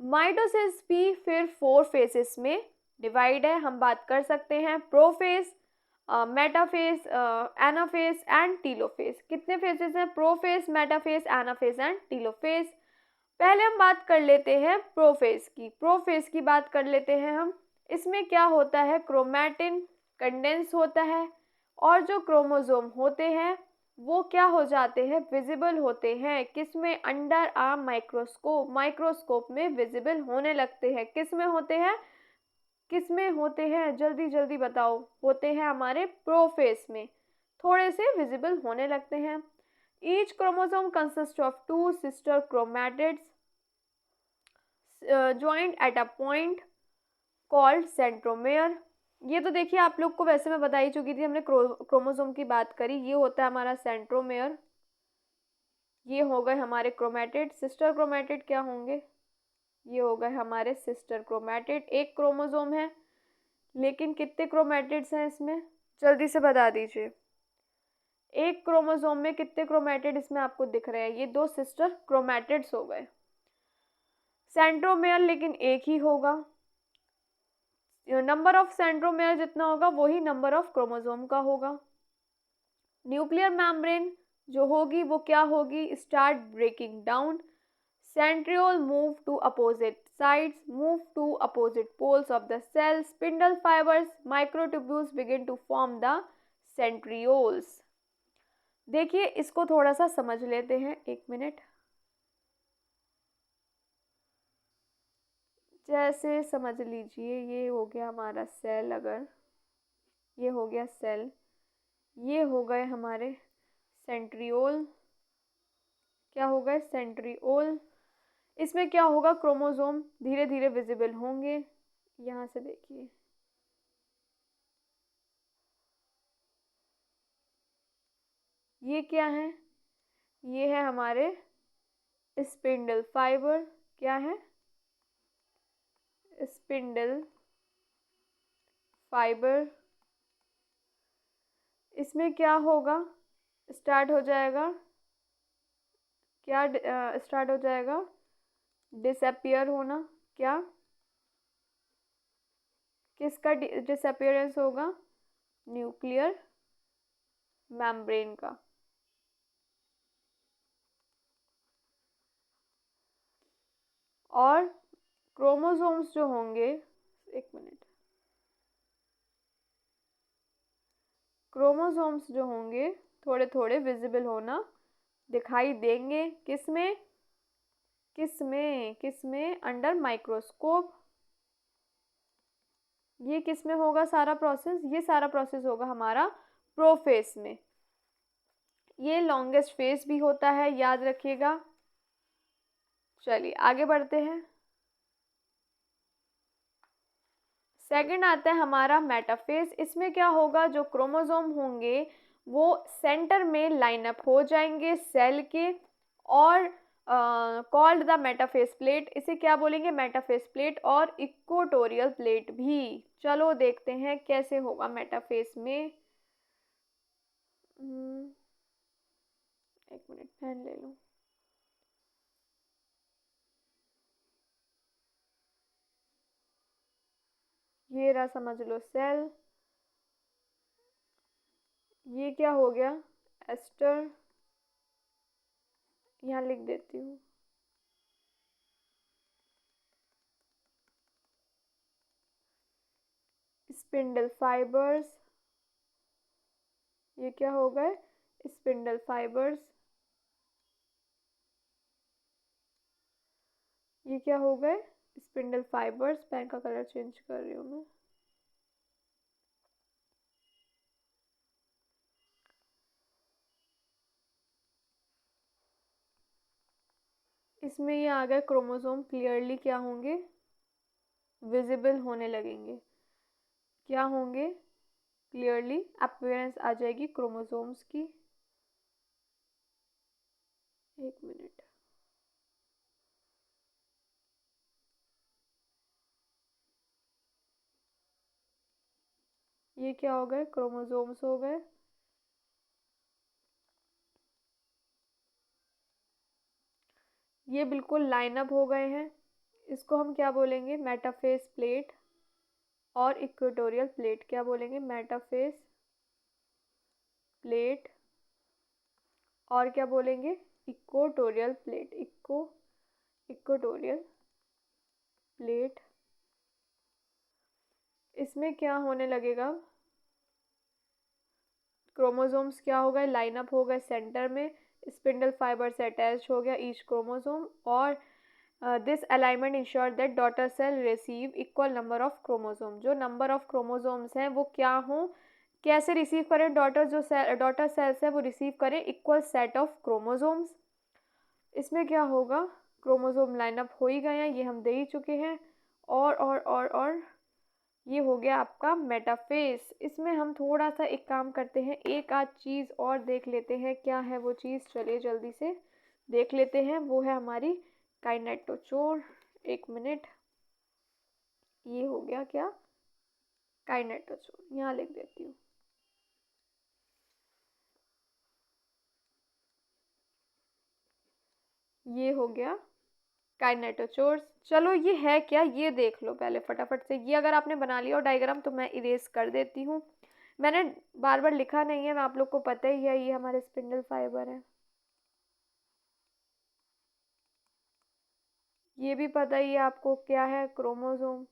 माइटोसिस भी फिर 4 फेसेस में डिवाइड है। हम बात कर सकते हैं prophase, metaphase, anaphase and telophase. कितने फेजेस हैं, prophase, metaphase, anaphase and telophase. पहले हम बात कर लेते हैं प्रोफेज की। प्रोफेज की बात कर लेते हैं हम। इसमें क्या होता है, क्रोमैटिन कंडेंस होता है और जो क्रोमोसोम होते हैं वो क्या हो जाते हैं, विजिबल होते हैं। किस में, अंडर आ माइक्रोस्कोप, माइक्रोस्कोप में विजिबल होने लगते हैं। किस में होते हैं, किस में होते हैं, जल्दी जल्दी बताओ, होते हैं हमारे प्रोफेज में, थोड़े से विजिबल होने लगते हैं। Each chromosome consist of 2 sister chromatids joint at a point called centromere. ये तो देखिए आप लोग को वैसे मैं बता ही चुकी थी, हमने क्रोमोसोम की बात करी। ये होता है हमारा सेंट्रोमेयर, ये हो गए हमारे क्रोमैटिड। सिस्टर क्रोमैटिड क्या होंगे, ये हो गए हमारे सिस्टर क्रोमैटिड। एक क्रोमोसोम है लेकिन कितने क्रोमैटिड्स हैं इसमें, जल्दी से बता दीजिए। एक क्रोमोसोम में कितने क्रोमैटिड इसमें आपको दिख रहे हैं, ये दो सिस्टर क्रोमैटिड्स हो गए। सेंट्रोमेयर लेकिन एक ही होगा, नंबर ऑफ सेंट्रोमेयर जितना होगा वही नंबर ऑफ क्रोमोसोम का होगा। न्यूक्लियर मेम्ब्रेन जो होगी वो क्या होगी, start breaking down. Centriole move to opposite sides, move to opposite poles of the cell. Spindle fibers, microtubules begin to form the centrioles। देखिए इसको थोड़ा सा समझ लेते हैं, एक मिनट। जैसे समझ लीजिए ये हो गया हमारा सेल, अगर ये हो गया सेल, ये हो गए हमारे सेंट्रियोल, क्या हो गए, सेंट्रियोल। इसमें क्या होगा, क्रोमोसोम धीरे धीरे विजिबल होंगे। यहाँ से देखिए, ये क्या है, ये है हमारे स्पिंडल फाइबर। क्या है, स्पिंडल फाइबर। इसमें क्या होगा, स्टार्ट हो जाएगा, क्या स्टार्ट हो जाएगा, डिसअपियर होना। क्या, किसका डिसअपियरेंस होगा, न्यूक्लियर मेम्ब्रेन का। और क्रोमोसोम्स जो होंगे, एक मिनट, क्रोमोसोम्स जो होंगे थोड़े थोड़े विजिबल होना दिखाई देंगे। किसमें, किसमें, किसमें, अंडर माइक्रोस्कोप। ये किस में होगा सारा प्रोसेस? ये सारा प्रोसेस होगा हमारा प्रोफेस में। ये लॉन्गेस्ट फेज भी होता है, याद रखिएगा। चलिए आगे बढ़ते हैं। सेकंड आता है हमारा मेटाफेज। इसमें क्या होगा, जो क्रोमोसोम होंगे वो सेंटर में लाइन अप हो जाएंगे सेल के, और कॉल्ड द मेटाफेज प्लेट। इसे क्या बोलेंगे? मेटाफेज प्लेट और इक्वेटोरियल प्लेट भी। चलो देखते हैं कैसे होगा मेटाफेज में। एक मिनट पेन ले लूं। ये रहा, समझ लो सेल। ये क्या हो गया? एस्टर। यहाँ लिख देती हूँ। Spindle fibres. ये क्या हो गए? Spindle fibres. ये क्या हो गए? Spindle fibres. पेन का कलर चेंज कर रही हूँ मैं। इसमें ये आ गए क्रोमोसोम, क्लियरली क्या होंगे? विजिबल होने लगेंगे। क्या होंगे? क्लियरली अपीयरेंस आ जाएगी क्रोमोसोम्स की। एक मिनट। ये क्या हो गए? क्रोमोसोम्स हो गए। ये बिल्कुल लाइन अप हो गए हैं। इसको हम क्या बोलेंगे? मेटाफेज प्लेट और इक्वेटोरियल प्लेट। क्या बोलेंगे? मेटाफेज प्लेट और क्या बोलेंगे? Equatorial plate. Equatorial plate. इसमें क्या होने लगेगा? क्रोमोसोम्स क्या हो गए? लाइन अप हो गए सेंटर में। स्पिंडल फाइबर से अटैच हो गया ईच क्रोमोसोम, और this alignment ensure that daughter cell receive equal number of chromosome. जो नंबर ऑफ क्रोमोसोम्स हैं वो क्या हो, कैसे रिसीव करें? डॉटर सेल्स है वो रिसीव करें इक्वल सेट ऑफ क्रोमोसोम्स। इसमें क्या होगा? क्रोमोसोम लाइनअप हो ही गए हैं, ये हम दे ही चुके हैं। और ये हो गया आपका मेटाफेज। इसमें हम थोड़ा सा एक काम करते हैं, एक आध चीज़ और देख लेते हैं। क्या है वो चीज़? चलिए जल्दी से देख लेते हैं। वो है हमारी काइनेटोचोर। एक मिनट। ये हो गया क्या? काइनेटोचोर। यहाँ लिख देती हूँ। ये हो गया काइनेटोचोर्स। चलो ये है क्या, ये देख लो पहले फटाफट से। ये अगर आपने बना लिया हो डायग्राम तो मैं इरेज कर देती हूँ। मैंने बार बार लिखा नहीं है, मैं आप लोग को पता ही है। ये हमारे स्पिंडल फाइबर है, ये भी पता ही है आपको क्या है? क्रोमोसोम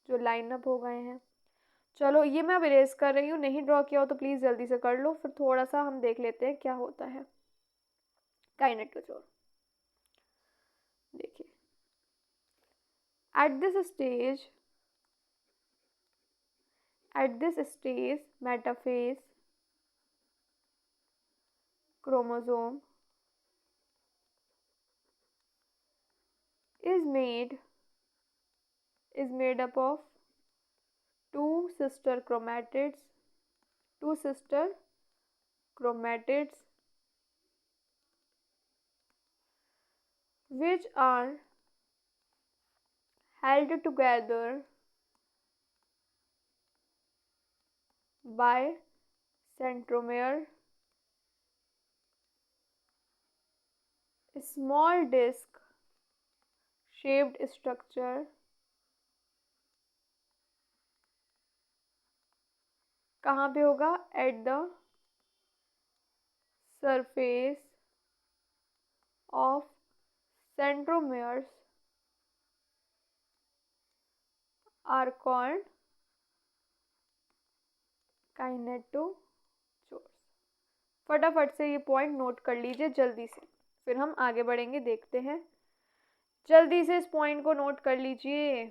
जो लाइन अप हो गए हैं। चलो ये मैं अब इरेज कर रही हूँ। नहीं ड्रॉ किया हो तो प्लीज़ जल्दी से कर लो, फिर थोड़ा सा हम देख लेते हैं क्या होता है काइनेटोचोर। देखिए at this stage metaphase chromosome is made up of two sister chromatids which are held together by centromere, a small disc shaped structure कहाँ पे होगा? At the surface of centromeres are called काइनेटोचोर्स। फटाफट से ये पॉइंट नोट कर लीजिए जल्दी से, फिर हम आगे बढ़ेंगे। देखते हैं, जल्दी से इस पॉइंट को नोट कर लीजिए।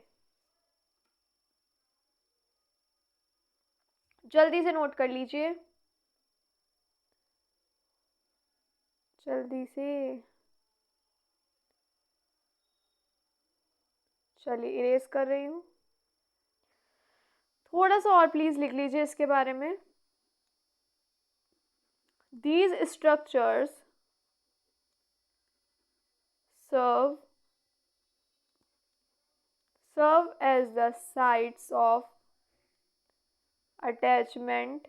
जल्दी से नोट कर लीजिए, जल्दी से। चलिए इरेज कर रही हूँ। थोड़ा सा और प्लीज लिख लीजिए इसके बारे में। These structures serve as the sites of attachment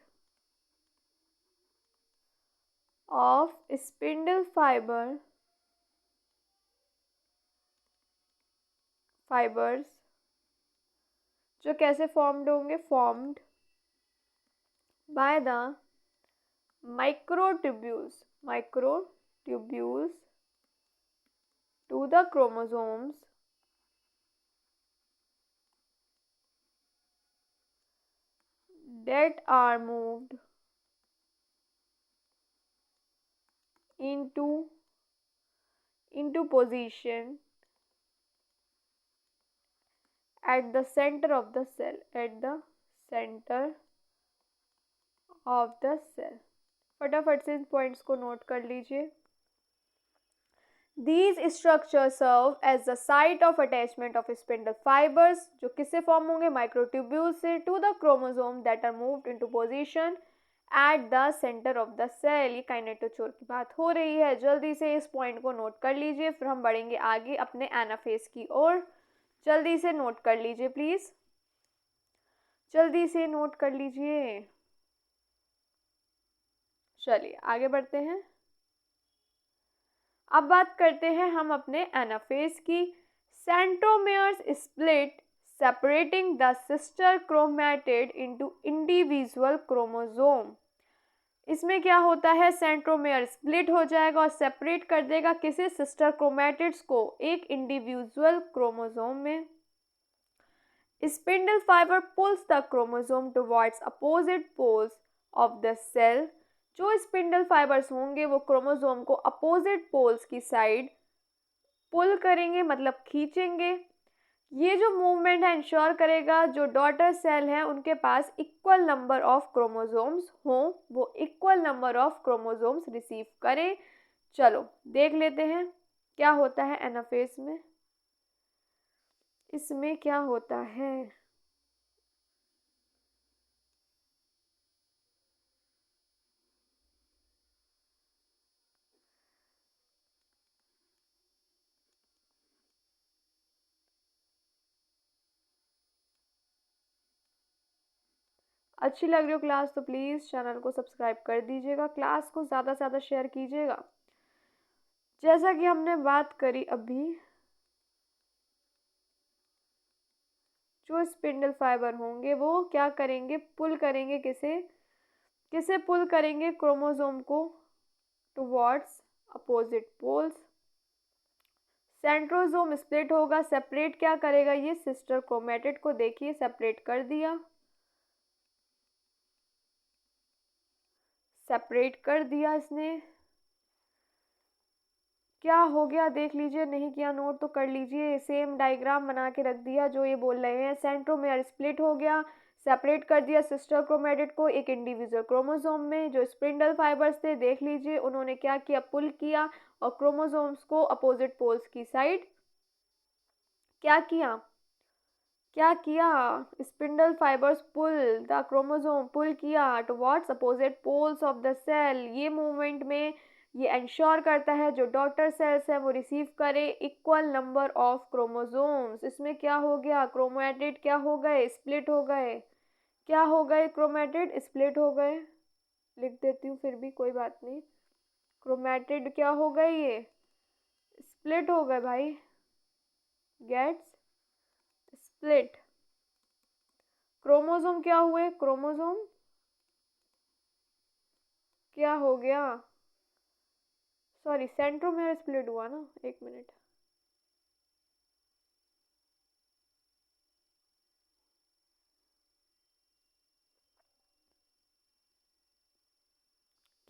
of spindle fibers, जो कैसे फॉर्म्ड होंगे, formed by the microtubules to the chromosomes that are moved into position at the center of the cell, फटाफट से इन पॉइंट्स को note कर लीजिए। These structures serve as the site of attachment of spindle fibers, जो किससे form होंगे, microtubule से, to the chromosome that are moved into position at the center of the cell। ये काइनेटोचोर की बात हो रही है। जल्दी से इस पॉइंट को नोट कर लीजिए, फिर हम बढ़ेंगे आगे अपने एनाफेज की ओर। जल्दी से नोट कर लीजिए प्लीज, जल्दी से नोट कर लीजिए। चलिए आगे बढ़ते हैं। अब बात करते हैं हम अपने एनाफेज की। Centromeres split separating the sister chromatid into individual chromosome. इसमें क्या होता है, सेंट्रोमेयर स्प्लिट हो जाएगा और सेपरेट कर देगा किसे, सिस्टर क्रोमैटिड्स को एक इंडिविजुअल क्रोमोसोम में। Spindle fibre pulls the chromosome towards opposite poles of the cell. जो स्पिंडल फाइबर्स होंगे वो क्रोमोसोम को अपोजिट पोल्स की साइड पुल करेंगे, मतलब खींचेंगे। ये जो मूवमेंट है इंश्योर करेगा जो डॉटर सेल है उनके पास इक्वल नंबर ऑफ क्रोमोसोम्स हों, वो equal number of chromosomes receive करें। चलो देख लेते हैं क्या होता है एनाफेज में। इसमें क्या होता है, अच्छी लग रही हो क्लास तो प्लीज़ चैनल को सब्सक्राइब कर दीजिएगा, क्लास को ज़्यादा से ज़्यादा शेयर कीजिएगा। जैसा कि हमने बात करी अभी, जो स्पिंडल फाइबर होंगे वो क्या करेंगे, पुल करेंगे किसे, किसे पुल करेंगे, क्रोमोसोम को towards opposite poles. Centrosome split होगा, सेपरेट क्या करेगा, ये सिस्टर क्रोमैटिड को देखिए सेपरेट कर दिया, सेपरेट कर दिया इसने। क्या हो गया देख लीजिए, नहीं किया नोट तो कर लीजिए, सेम डायग्राम बना के रख दिया जो ये बोल रहे हैं। सेंट्रोमेयर स्प्लिट हो गया, सेपरेट कर दिया सिस्टर क्रोमैटिड को एक इंडिविजुअल क्रोमोसोम में। जो स्पिंडल फाइबर्स थे देख लीजिए उन्होंने क्या किया, पुल किया और क्रोमोसोम्स को अपोजिट पोल्स की साइड क्या किया, क्या किया, spindle fibres pull the chromosome, pull किया towards opposite poles of the cell. ये मूवमेंट में ये इंश्योर करता है जो डॉटर सेल्स है वो रिसीव करे इक्वल नंबर ऑफ क्रोमोसोम्स। इसमें क्या हो गया, क्रोमैटिड क्या हो गए, स्प्लिट हो गए, क्या हो गए, क्रोमैटिड स्प्लिट हो गए। लिख देती हूँ फिर भी कोई बात नहीं, क्रोमैटिड क्या हो गए, ये स्प्लिट हो गए भाई, गेट्स स्प्लिट। क्रोमोसोम क्या हुए, क्रोमोसोम क्या हो गया, सॉरी सेंट्रोमेयर स्प्लिट हुआ ना, एक मिनट।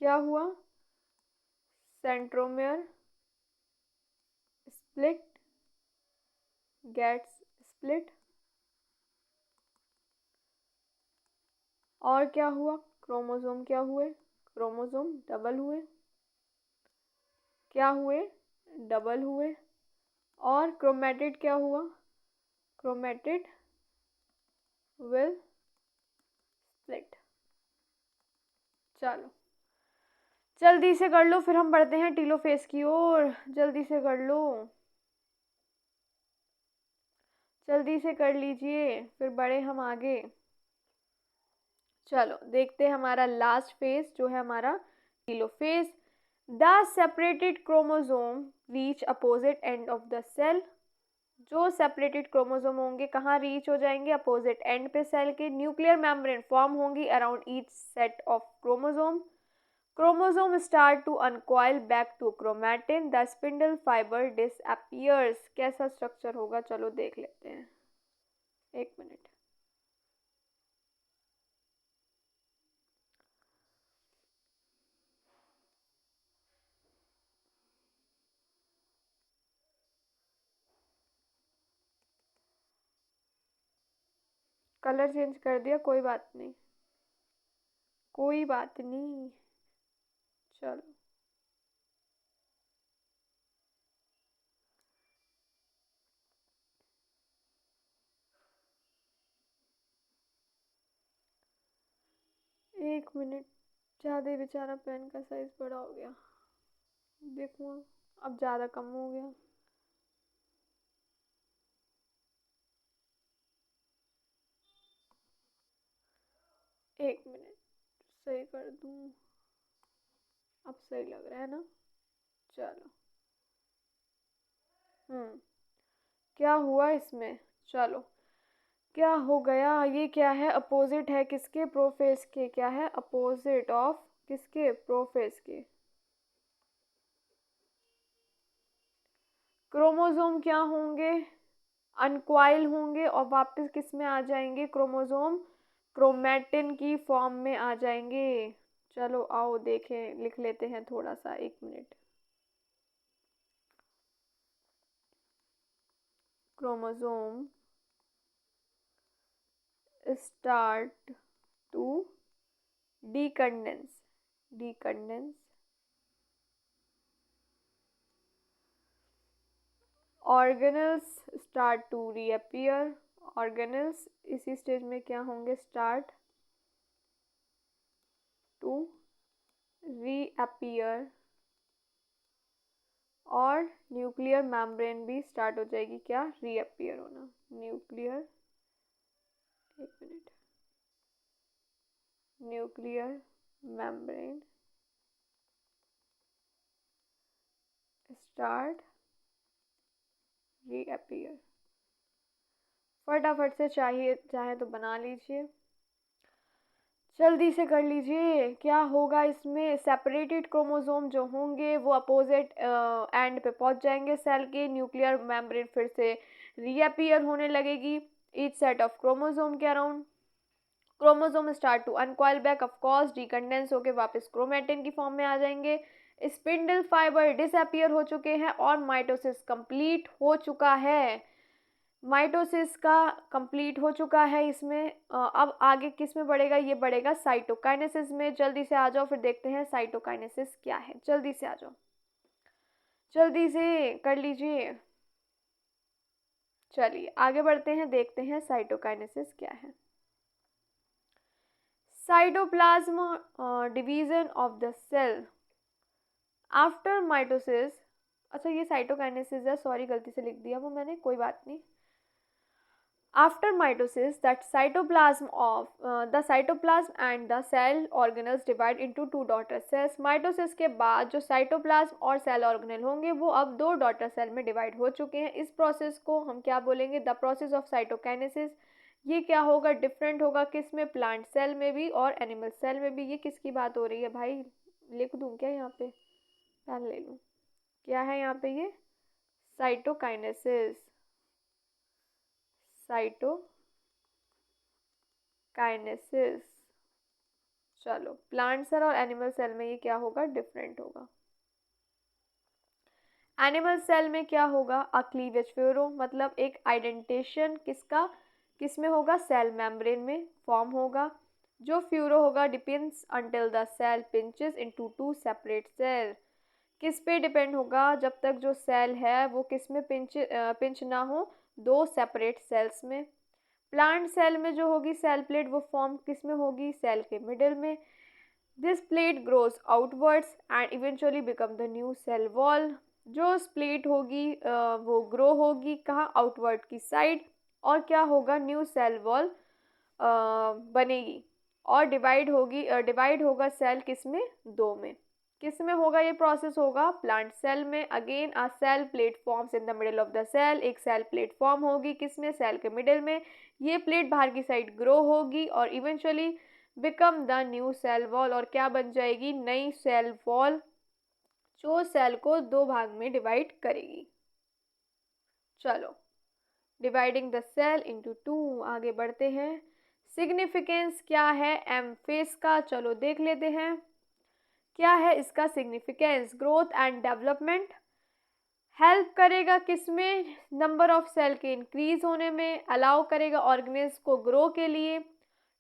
क्या हुआ, सेंट्रोमेयर स्प्लिट गेट्स स्प्लिट। और क्या हुआ, क्रोमोसोम क्या हुए, क्रोमोसोम डबल हुए, क्या हुए, डबल हुए। और क्रोमेटिड क्या हुआ, क्रोमेटिड विल स्प्लिट। चलो जल्दी से कर लो, फिर हम बढ़ते हैं टीलोफेज की ओर। जल्दी से कर लो, जल्दी से कर लीजिए, फिर बढ़े हम आगे। चलो देखते हैं हमारा लास्ट फेज जो है हमारा telophase. The separated chromosome reach opposite end of the cell. जो सेपरेटेड क्रोमोसोम होंगे कहाँ रीच हो जाएंगे, अपोजिट एंड पे सेल के। न्यूक्लियर मेम्ब्रेन फॉर्म होंगी around each set of chromosome. Chromosome start to uncoil back to chromatin, the spindle fibre disappears. कैसा structure होगा, चलो देख लेते हैं, एक मिनट। कलर चेंज कर दिया, कोई बात नहीं, कोई बात नहीं। चलो एक मिनट, ज़्यादा बेचारा पेन का साइज बड़ा हो गया, देखो अब ज़्यादा कम हो गया। एक मिनट, सही कर दूँ, अब सही लग रहा है ना। चलो क्या हुआ इसमें, चलो क्या हो गया, ये क्या है, अपोजिट है किसके, प्रोफेज के। क्या है, अपोजिट ऑफ किसके, प्रोफेज के। क्रोमोसोम क्या होंगे, अनक्वाइल होंगे और वापस किस में आ जाएंगे, क्रोमोसोम क्रोमैटिन की फॉर्म में आ जाएंगे। चलो आओ देखें, लिख लेते हैं थोड़ा सा, एक minute. Chromosome start to decondense, decondense, organelles start to reappear. Organelles इसी स्टेज में क्या होंगे, स्टार्ट टू रीअपियर। और न्यूक्लियर मेम्ब्रेन भी स्टार्ट हो जाएगी क्या, रीअपियर होना। न्यूक्लियर, एक minute, nuclear membrane start reappear. फटाफट से चाहिए चाहे तो बना लीजिए, जल्दी से कर लीजिए। क्या होगा इसमें, सेपरेटेड क्रोमोसोम जो होंगे वो अपोजिट एंड पे पहुंच जाएंगे सेल के। न्यूक्लियर मेम्ब्रेन फिर से रीअपियर होने लगेगी ईच सेट ऑफ क्रोमोसोम के around. Chromosome start to uncoil back, of course decondense होके वापस क्रोमेटिन की फॉर्म में आ जाएंगे। स्पिंडल फाइबर डिसअपियर हो चुके हैं और माइटोसिस कंप्लीट हो चुका है। माइटोसिस का कंप्लीट हो चुका है इसमें। अब आगे किस में बढ़ेगा, ये बढ़ेगा साइटोकाइनेसिस में। जल्दी से आ जाओ, फिर देखते हैं साइटोकाइनेसिस क्या है। जल्दी से आ जाओ, जल्दी से कर लीजिए। चलिए आगे बढ़ते हैं, देखते हैं साइटोकाइनेसिस क्या है। Cytoplasm division of the cell after mitosis. अच्छा ये साइटोकाइनेसिस है, सॉरी गलती से लिख दिया वो मैंने, कोई बात नहीं। After mitosis, that cytoplasm of the cytoplasm and the cell organelles divide into two daughter cells. Mitosis के बाद जो साइटोप्लाज्म और सेल ऑर्गेनल होंगे वो अब दो डॉटर सेल में डिवाइड हो चुके हैं। इस प्रोसेस को हम क्या बोलेंगे, द प्रोसेस ऑफ साइटोकाइनेसिस। ये क्या होगा, डिफरेंट होगा किस में, प्लांट सेल में भी और एनिमल सेल में भी। ये किसकी बात हो रही है भाई, लिख दूँ क्या यहाँ पे, पेन ले लूँ, क्या है यहाँ पे, ये साइटोकाइनेसिस, साइटोकाइनेसिस। चलो प्लांट सेल और एनिमल सेल में ये क्या होगा, डिफरेंट होगा। एनिमल सेल में क्या होगा, अ क्लीवेज फ्यूरो, मतलब एक आइडेंटेशन किसका, किस में होगा, सेल मेम्ब्रेन में फॉर्म होगा। जो फ्यूरो होगा depends until the cell pinches into two separate cell. किस पे डिपेंड होगा? जब तक जो सेल है वो किस में पिंच ना हो, दो सेपरेट सेल्स में। प्लांट सेल में जो होगी सेल प्लेट वो फॉर्म किस में होगी? सेल के मिडिल में। This plate grows outwards and eventually become the new cell wall. जो प्लेट होगी वो ग्रो होगी कहाँ? आउटवर्ड की साइड। और क्या होगा? न्यू सेल वॉल बनेगी और डिवाइड होगा सेल किस में? दो में। किस में होगा ये प्रोसेस? होगा प्लांट सेल में। Again a cell plate forms in the middle of the cell. एक सेल प्लेट फॉर्म होगी किस में? सेल के मिडिल में। ये प्लेट बाहर की साइड ग्रो होगी और eventually become the new cell wall, और क्या बन जाएगी? नई सेल वॉल, जो सेल को दो भाग में डिवाइड करेगी। चलो, dividing the cell into two, आगे बढ़ते हैं। सिग्निफिकेंस क्या है एम फेस का? चलो देख लेते हैं क्या है इसका significance. Growth and development, help करेगा किस में? नंबर ऑफ सेल के इंक्रीज होने में। अलाउ करेगा ऑर्गेनिज्म को ग्रो के लिए।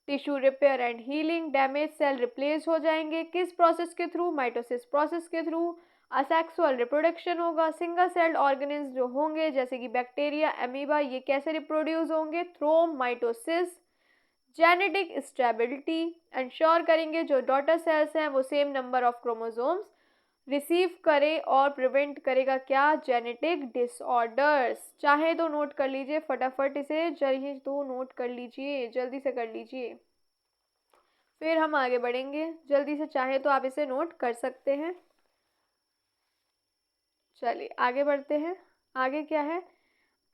Tissue repair and healing, damage cell replace हो जाएंगे किस प्रोसेस के थ्रू? माइटोसिस प्रोसेस के थ्रू। असेक्सुअल रिप्रोडक्शन होगा। सिंगल सेल्ड ऑर्गेनिज्म जो होंगे जैसे कि बैक्टीरिया, अमीबा, ये कैसे रिप्रोड्यूस होंगे? Through mitosis. Genetic stability, ensure करेंगे जो डॉटर सेल्स हैं वो same number of chromosomes receive करे और प्रिवेंट करेगा क्या? Genetic disorders. चाहे तो नोट कर लीजिए फटाफट इसे, चाहिए तो नोट कर लीजिए, जल्दी से कर लीजिए, फिर हम आगे बढ़ेंगे। जल्दी से चाहे तो आप इसे नोट कर सकते हैं। चलिए आगे बढ़ते हैं। आगे क्या है?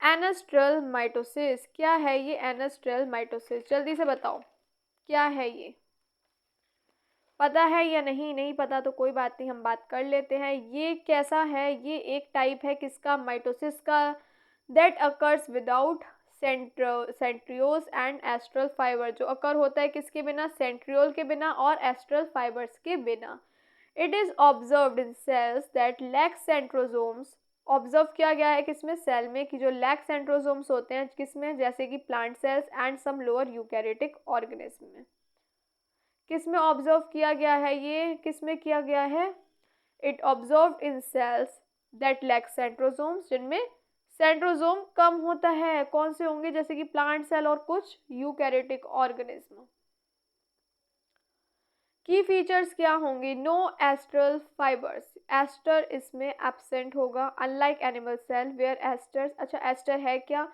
एनास्ट्रल माइटोसिस। क्या है ये एनास्ट्रल माइटोसिस? जल्दी से बताओ क्या है ये, पता है या नहीं? नहीं पता तो कोई बात नहीं, हम बात कर लेते हैं। ये कैसा है? ये एक टाइप है किसका? माइटोसिस का। That occurs without centrioles and astral fibre, जो अकर होता है किसके बिना? सेंट्रियोल के बिना और एस्ट्रल फाइबर्स के बिना। It is observed in cells that lack centrosomes. Observe किया गया है किसमें? सेल में, कि जो लैक सेंट्रोजोम्स होते हैं किसमें? जैसे कि plant cells and some lower eukaryotic organism में। किस में ऑब्जर्व किया गया है? ये किस में किया गया है? It observe in cells that lack centrosomes, जिनमें सेंट्रोजोम कम होता है। कौन से होंगे? जैसे कि प्लांट सेल और कुछ यूकैरियोटिक ऑर्गेनिज्म। की फीचर्स क्या होंगी? नो एस्ट्रल फाइबर्स, एस्टर इसमें एब्सेंट होगा unlike animal cell where asters. अच्छा एस्टर है क्या?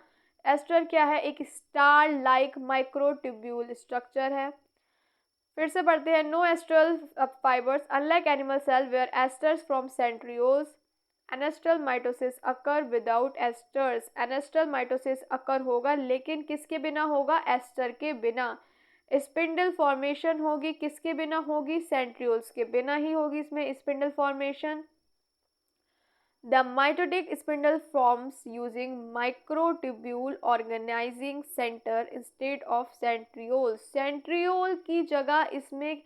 एस्टर क्या है? एक स्टार लाइक माइक्रोट्यूब्यूल स्ट्रक्चर है। फिर से पढ़ते हैं। No astral fibres unlike animal cell where asters from centrioles. Anastral mitosis occur without asters, anastral mitosis occur होगा लेकिन किसके बिना होगा? एस्टर के बिना। स्पिंडल फॉर्मेशन होगी किसके बिना होगी? सेंट्रियोल्स के बिना ही होगी इसमें spindle formation. The mitotic spindle forms using microtubule organizing center instead of centrioles. Centriole की जगह इसमें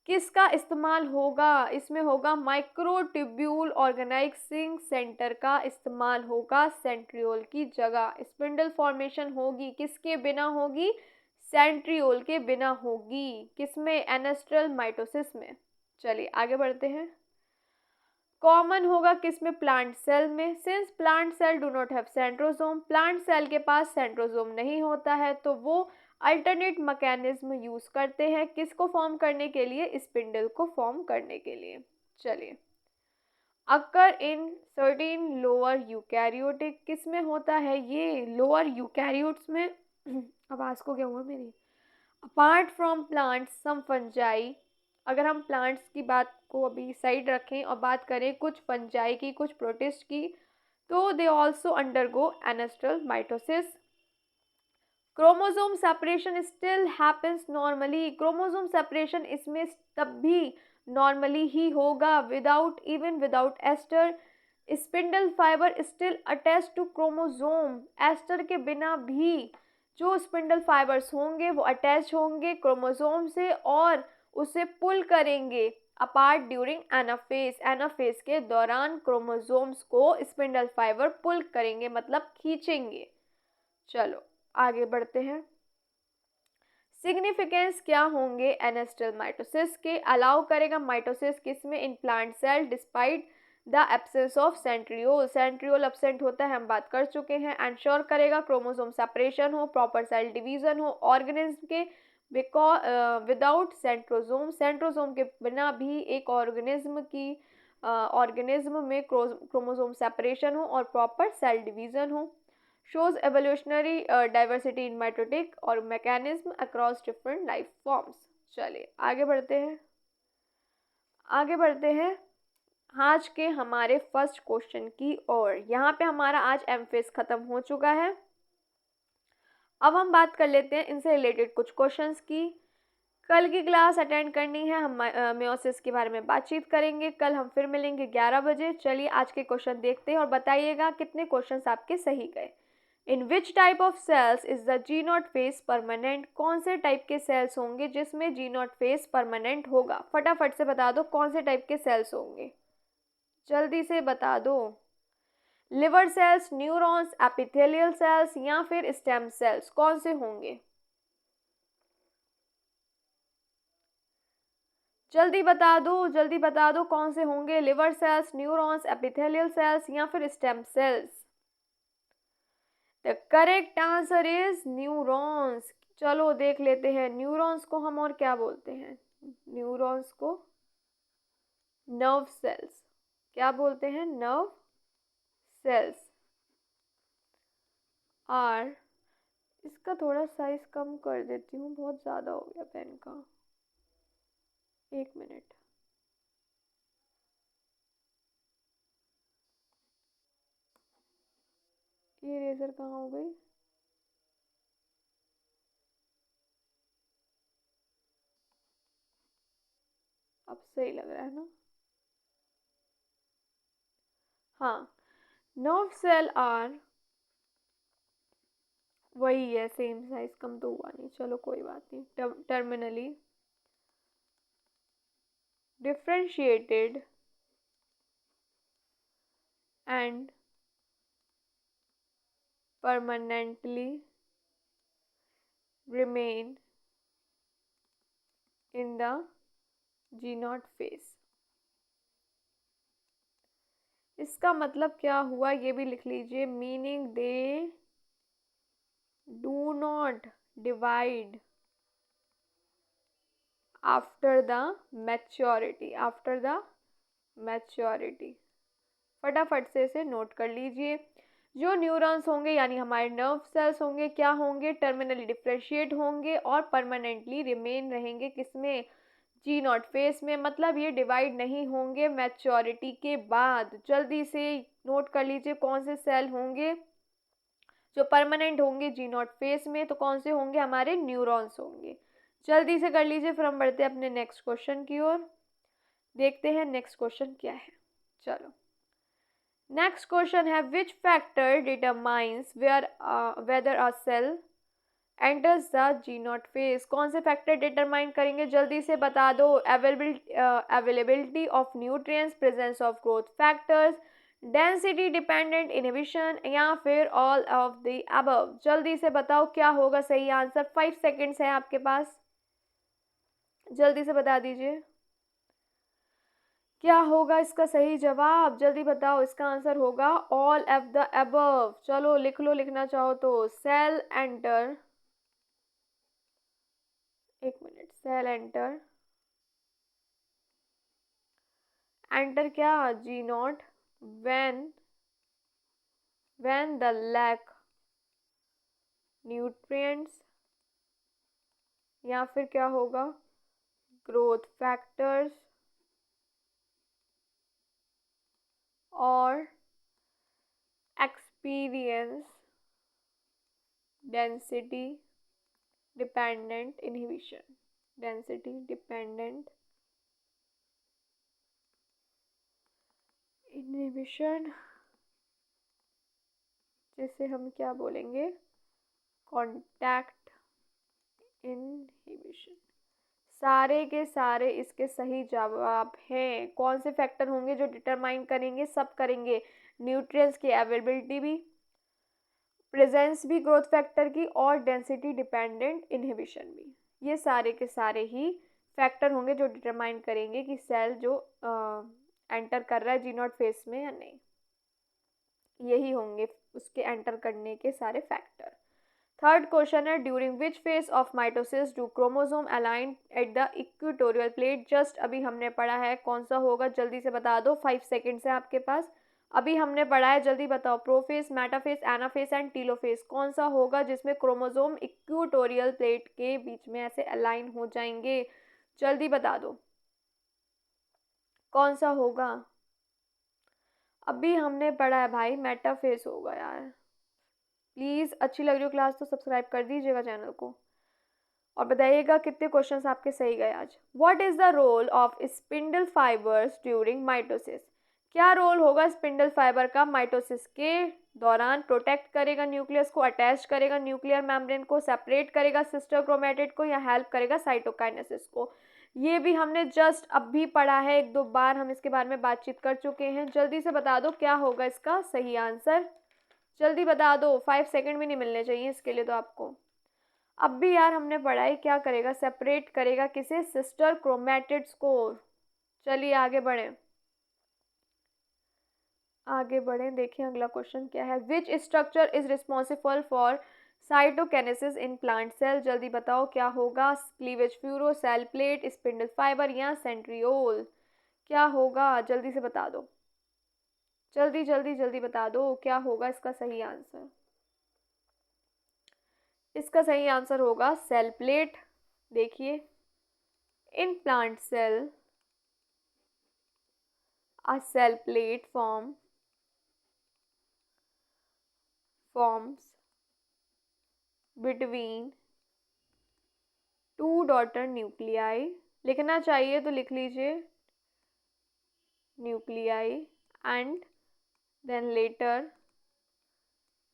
किसका इस्तेमाल होगा? इसमें होगा माइक्रोट्यूब्यूल ऑर्गेनाइजिंग सेंटर का इस्तेमाल होगा सेंट्रियोल की जगह। स्पिंडल फॉर्मेशन होगी किसके बिना होगी? सेंट्रियोल के बिना होगी। किसमें? एनेस्ट्रल माइटोसिस में। चलिए आगे बढ़ते हैं। कॉमन होगा किसमें? प्लांट सेल में। Since plant cell do not have centrosome, plant cell के पास सेंट्रोसोम नहीं होता है तो वो अल्टरनेट मैकेनिज्म यूज करते हैं किसको फॉर्म करने के लिए? स्पिंडल को फॉर्म करने के लिए। चलिए, अकर इन सर्टेन लोअर यूकैरियोटिक, किस में होता है ये? लोअर यूकैरियोट्स में। आवाज को क्या हुआ मेरी? Apart from plants some fungi, अगर हम प्लांट्स की बात को अभी साइड रखें और बात करें कुछ फंजाई की, कुछ प्रोटिस्ट की, तो they also undergo anastral mitosis. Chromosome separation still happens normally, chromosome separation इसमें तब भी नॉर्मली ही होगा without aster. Spindle fibre still attach to chromosome, aster के बिना भी जो स्पिंडल फाइबर्स होंगे वो अटैच होंगे क्रोमोसोम से और उसे पुल करेंगे अपार्ट ड्यूरिंग एनाफेज। एनाफेज के दौरान क्रोमोसोम्स को स्पिंडल फाइबर पुल करेंगे, मतलब खींचेंगे। चलो आगे बढ़ते हैं। सिग्निफिकेंस क्या होंगे एनेस्टल माइटोसिस के? अलाउ करेगा माइटोसिस किसमें? In plant cell despite the absence of centriole. Centriole absent होता है, हम बात कर चुके हैं। एंश्योर करेगा क्रोमोसोम सेपरेशन हो, प्रॉपर सेल डिवीजन हो ऑर्गेनिज्म के विदाउट सेंट्रोजोम। सेंट्रोजोम के बिना भी एक ऑर्गेनिज्म में क्रोमोसोम सेपरेशन हो और प्रॉपर सेल डिवीजन हो। Shows evolutionary diversity in mitotic और mechanism across different life forms. चलिए आगे बढ़ते हैं, आगे बढ़ते हैं आज के हमारे फर्स्ट क्वेश्चन की ओर। यहाँ पे हमारा आज एमफेस खत्म हो चुका है। अब हम बात कर लेते हैं इनसे रिलेटेड कुछ क्वेश्चंस की। कल की क्लास अटेंड करनी है, हम मेयोसिस के बारे में बातचीत करेंगे। कल हम फिर मिलेंगे 11 बजे। चलिए आज के क्वेश्चन देखते हैं और बताइएगा कितने क्वेश्चंस आपके सही गए। In which type of cells is the G naught phase permanent? कौन से टाइप के सेल्स होंगे जिसमें जी नॉट फेस परमानेंट होगा? फटाफट से बता दो कौन से टाइप के सेल्स होंगे, जल्दी से बता दो। Liver cells, neurons, epithelial cells या फिर स्टेम सेल्स, कौन से होंगे? जल्दी बता दो, जल्दी बता दो कौन से होंगे। Liver cells, neurons, epithelial cells या फिर stem cells? The correct answer is neurons. चलो देख लेते हैं न्यूरॉन्स को हम और क्या बोलते हैं। न्यूरॉन्स को नर्व सेल्स क्या बोलते हैं? नर्व सेल्स आर, इसका थोड़ा साइज कम कर देती हूँ, बहुत ज़्यादा हो गया पेन का। एक मिनट, ये इरेजर कहाँ हो गई? अब सही लग रहा है ना? हाँ, नर्व सेल आर वही है, सेम साइज, कम तो हुआ नहीं। चलो कोई बात नहीं। Terminally differentiated and permanently remain in the G naught phase। इसका मतलब क्या हुआ ये भी लिख लीजिए। Meaning they do not divide after the maturity, after the maturity. फटाफट से इसे नोट कर लीजिए। जो न्यूरॉन्स होंगे यानी हमारे नर्व सेल्स होंगे, क्या होंगे? टर्मिनली डिफ्रेंशिएट होंगे और परमानेंटली रिमेन रहेंगे किसमें? जी नॉट फेस में। मतलब ये डिवाइड नहीं होंगे मैच्योरिटी के बाद। जल्दी से नोट कर लीजिए कौन से सेल होंगे जो परमानेंट होंगे जी नॉट फेस में। तो कौन से होंगे? हमारे न्यूरॉन्स होंगे। जल्दी से कर लीजिए, फिर हम बढ़ते हैं अपने नेक्स्ट क्वेश्चन की ओर। देखते हैं नेक्स्ट क्वेश्चन क्या है। चलो नेक्स्ट क्वेश्चन है which factor determines whether a cell enters the G naught phase? कौन से फैक्टर डिटरमाइन करेंगे? जल्दी से बता दो। Availability of nutrients, presence of growth factors, density dependent inhibition या फिर ऑल ऑफ द अबव? जल्दी से बताओ क्या होगा सही आंसर। 5 सेकेंड्स है आपके पास, जल्दी से बता दीजिए क्या होगा इसका सही जवाब। जल्दी बताओ, इसका आंसर होगा ऑल ऑफ द अबव। चलो लिख लो, लिखना चाहो तो। सेल एंटर, एक मिनट, सेल एंटर, एंटर क्या? G naught when the lack nutrients या फिर क्या होगा? ग्रोथ फैक्टर्स और experience density dependent inhibition. Density dependent inhibition, जिसे हम क्या बोलेंगे? Contact inhibition. सारे के सारे इसके सही जवाब हैं। कौन से फैक्टर होंगे जो डिटरमाइन करेंगे? सब करेंगे। न्यूट्रिएंट्स की अवेलेबिलिटी भी, प्रेजेंस भी ग्रोथ फैक्टर की, और डेंसिटी डिपेंडेंट इनहिबिशन भी। ये सारे के सारे ही फैक्टर होंगे जो डिटरमाइन करेंगे कि सेल जो एंटर कर रहा है जी नॉट फेस में या नहीं। यही होंगे उसके एंटर करने के सारे फैक्टर। थर्ड क्वेश्चन है, during which phase of mitosis do chromosome align at the equatorial plate. Just अभी हमने पढ़ा है, कौन सा होगा जल्दी से बता दो, 5 सेकेंड्स है आपके पास। अभी हमने पढ़ा है, जल्दी बताओ, profess, metaphase, anaphase and telophase, कौन सा होगा जिसमें क्रोमोसोम इक्वेटोरियल प्लेट के बीच में ऐसे अलाइन हो जाएंगे? जल्दी बता दो कौन सा होगा। अभी हमने पढ़ा है भाई, मेटाफेस होगा यार। प्लीज़ अच्छी लग रही हो क्लास तो सब्सक्राइब कर दीजिएगा चैनल को और बताइएगा कितने क्वेश्चंस आपके सही गए आज। What is the role of spindle fibres during mitosis. क्या रोल होगा स्पिंडल फाइबर का माइटोसिस के दौरान? प्रोटेक्ट करेगा न्यूक्लियस को, अटैच करेगा न्यूक्लियर मेम्ब्रेन को, सेपरेट करेगा सिस्टर क्रोमेटिड को, या हेल्प करेगा साइटोकाइनेसिस को? ये भी हमने जस्ट अभी पढ़ा है, 1-2 बार हम इसके बारे में बातचीत कर चुके हैं। जल्दी से बता दो क्या होगा इसका सही आंसर, जल्दी बता दो, 5 सेकंड भी नहीं मिलने चाहिए इसके लिए तो आपको। अब भी यार हमने पढ़ा है क्या करेगा, सेपरेट करेगा किसे, सिस्टर क्रोमेटिड्स को। चलिए आगे बढ़ें, आगे बढ़ें, देखिए अगला क्वेश्चन क्या है। Which structure is responsible for cytokinesis in plant cell. जल्दी बताओ क्या होगा, cleavage furrow, cell plate, spindle fibre या सेंट्रियोल? क्या होगा जल्दी से बता दो, जल्दी जल्दी जल्दी बता दो क्या होगा इसका सही आंसर। इसका सही आंसर होगा सेल प्लेट। देखिए, in plant cell a cell plate forms between two daughter nuclei। लिखना चाहिए तो लिख लीजिए nuclei and then later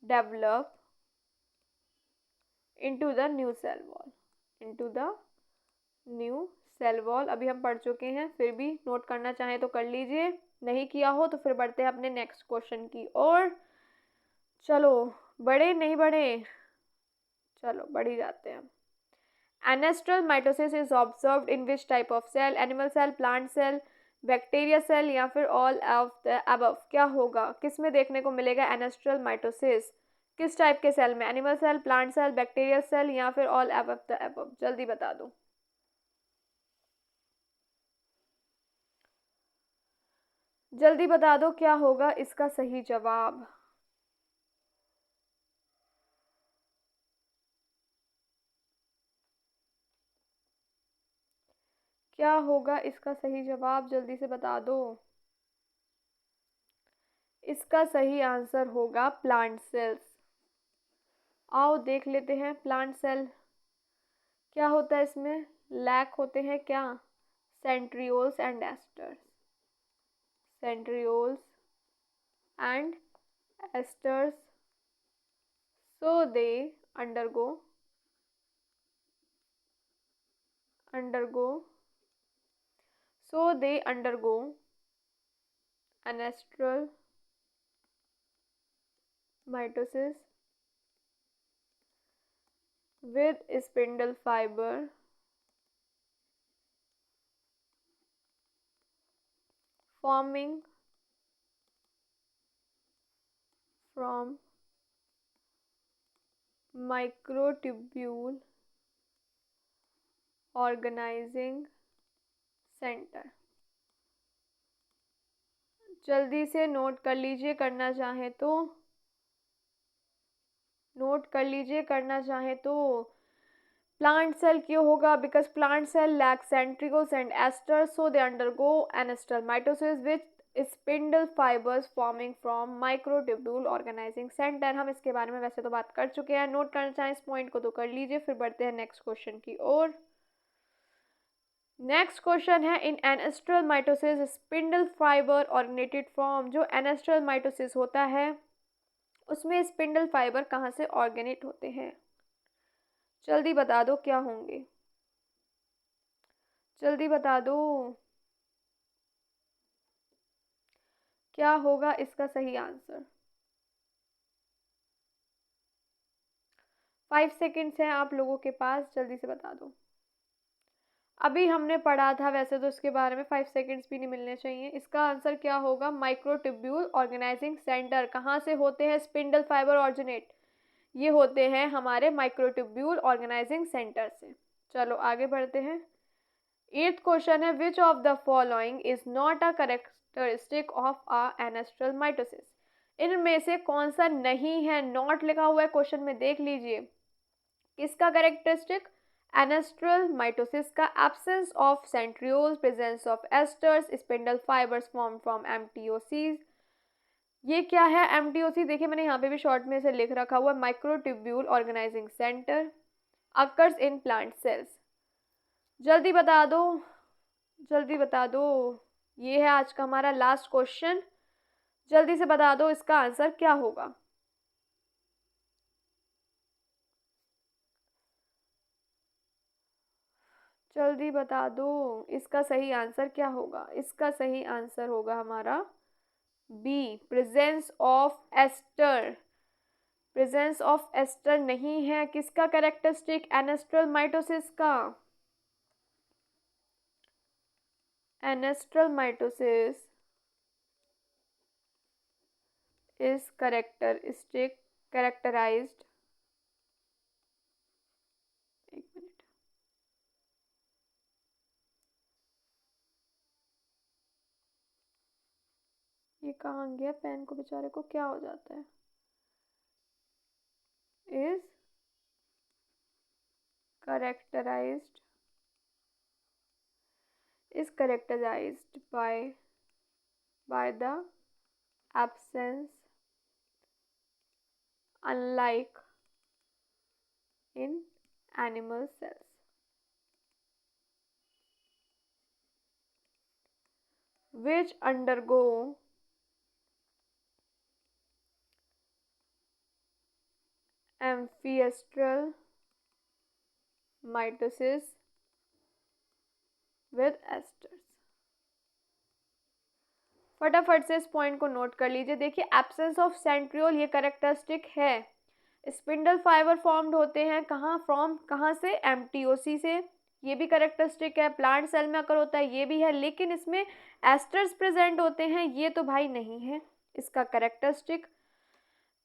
develop into the new cell wall, into the new cell wall। अभी हम पढ़ चुके हैं, फिर भी नोट करना चाहें तो कर लीजिए, नहीं किया हो तो फिर बढ़ते हैं अपने नेक्स्ट क्वेश्चन की ओर। चलो बढ़े नहीं बढ़े, चलो बढ़ ही जाते हैं। Anastral mitosis is observed in which type of cell, animal cell, plant cell, bacteria cell या फिर ऑल ऑफ द अबव? क्या होगा, किस में देखने को मिलेगा एनेस्ट्रल माइटोसिस, किस टाइप के सेल में, animal cell, plant cell, bacteria cell या फिर ऑल अबव द अबव? जल्दी बता दो, जल्दी बता दो क्या होगा इसका सही जवाब। क्या होगा इसका सही जवाब, जल्दी से बता दो। इसका सही आंसर होगा प्लांट सेल्स। आओ देख लेते हैं प्लांट सेल क्या होता है, इसमें लैक होते हैं क्या, centrioles and asters, centrioles and asters. so they undergo undergo so they undergo anestral mitosis with spindle fiber forming from microtubule organizing center। जल्दी से नोट कर लीजिए, करना चाहे तो नोट कर लीजिए, करना चाहे तो। प्लांट सेल क्यों होगा, because plant cell lack centrioles and asters, so they undergo anastral mitosis which spindle fibres forming from microtubule organising centre. हम इसके बारे में वैसे तो बात कर चुके हैं, नोट करना चाहें इस पॉइंट को तो कर लीजिए, फिर बढ़ते हैं नेक्स्ट क्वेश्चन की ओर। नेक्स्ट क्वेश्चन है, इन एनेस्ट्रल माइटोसिस स्पिंडल फाइबर ऑर्गेनेटेड फ्रॉम। जो एनेस्ट्रल माइटोसिस होता है उसमें स्पिंडल फाइबर कहाँ से ऑर्गेनेट होते हैं? जल्दी बता दो क्या होंगे, जल्दी बता दो क्या होगा इसका सही आंसर। 5 सेकेंड्स हैं आप लोगों के पास, जल्दी से बता दो। अभी हमने पढ़ा था, वैसे तो इसके बारे में 5 सेकंड्स भी नहीं मिलने चाहिए। इसका आंसर क्या होगा? माइक्रोट्यूब्यूल ऑर्गेनाइजिंग सेंटर कहाँ से होते हैं? स्पिंडल फाइबर ऑर्जिनेट, ये होते हैं हमारे माइक्रोट्यूब्यूल ऑर्गेनाइजिंग सेंटर से। चलो आगे बढ़ते हैं। 8th क्वेश्चन है, which of the following is not a characteristic of a anastral mitosis? इनमें से कौन सा नहीं है? नॉट लिखा हुआ है क्वेश्चन में, देख लीजिए। किसका करेक्टरिस्टिक? एनेस्ट्रल माइटोसिस का absence of centrioles, presence of asters, spindle fibres form from MTOCs. ये क्या है एमटीओसी? देखिए मैंने यहाँ पे भी शॉर्ट में से लिख रखा हुआ, microtubule organising centre, occurs in plant cells. जल्दी बता दो, जल्दी बता दो। ये है आज का हमारा लास्ट क्वेश्चन, जल्दी से बता दो इसका आंसर क्या होगा। जल्दी बता दो इसका सही आंसर क्या होगा। इसका सही आंसर होगा हमारा B, presence of aster. Presence of aster नहीं है। किसका कैरेक्टरिस्टिक? एनेस्ट्रल माइटोसिस का। एनेस्ट्रल माइटोसिस इज कैरेक्टराइज्ड, एक मिनट, ये कहाँ गया पेन को, बेचारे को क्या हो जाता है? Is characterized by the absence, unlike in animal cells, which undergo amphiestral mitosis with esters। फटाफट से इस पॉइंट को नोट कर लीजिए। देखिए एब्सेंस ऑफ सेंट्रियोल ये कैरेक्टरिस्टिक है। स्पिंडल फाइबर फॉर्म्ड होते हैं कहाँ? फ्रॉम कहाँ से? एमटीओसी से, ये भी कैरेक्टरिस्टिक है। प्लांट सेल में अगर होता है ये भी है, लेकिन इसमें एस्टर्स प्रेजेंट होते हैं, ये तो भाई नहीं है इसका कैरेक्टरिस्टिक।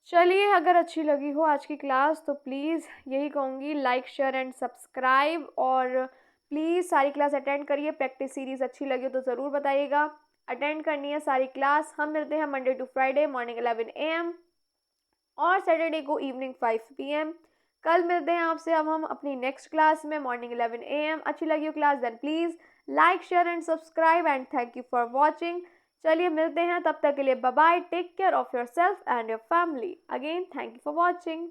चलिए अगर अच्छी लगी हो आज की क्लास तो प्लीज़ यही कहूँगी, लाइक शेयर एंड सब्सक्राइब, और प्लीज़ सारी क्लास अटेंड करिए। प्रैक्टिस सीरीज़ अच्छी लगी हो तो ज़रूर बताइएगा। अटेंड करनी है सारी क्लास। हम मिलते हैं Monday to Friday morning 11 AM और सैटरडे को इवनिंग 5 PM। कल मिलते हैं आपसे अब हम अपनी नेक्स्ट क्लास में मॉर्निंग 11 AM। अच्छी लगी हो class then please like share and subscribe and thank you for watching. चलिए मिलते हैं, तब तक के लिए bye bye, take care of yourself and your family. Again thank you for watching.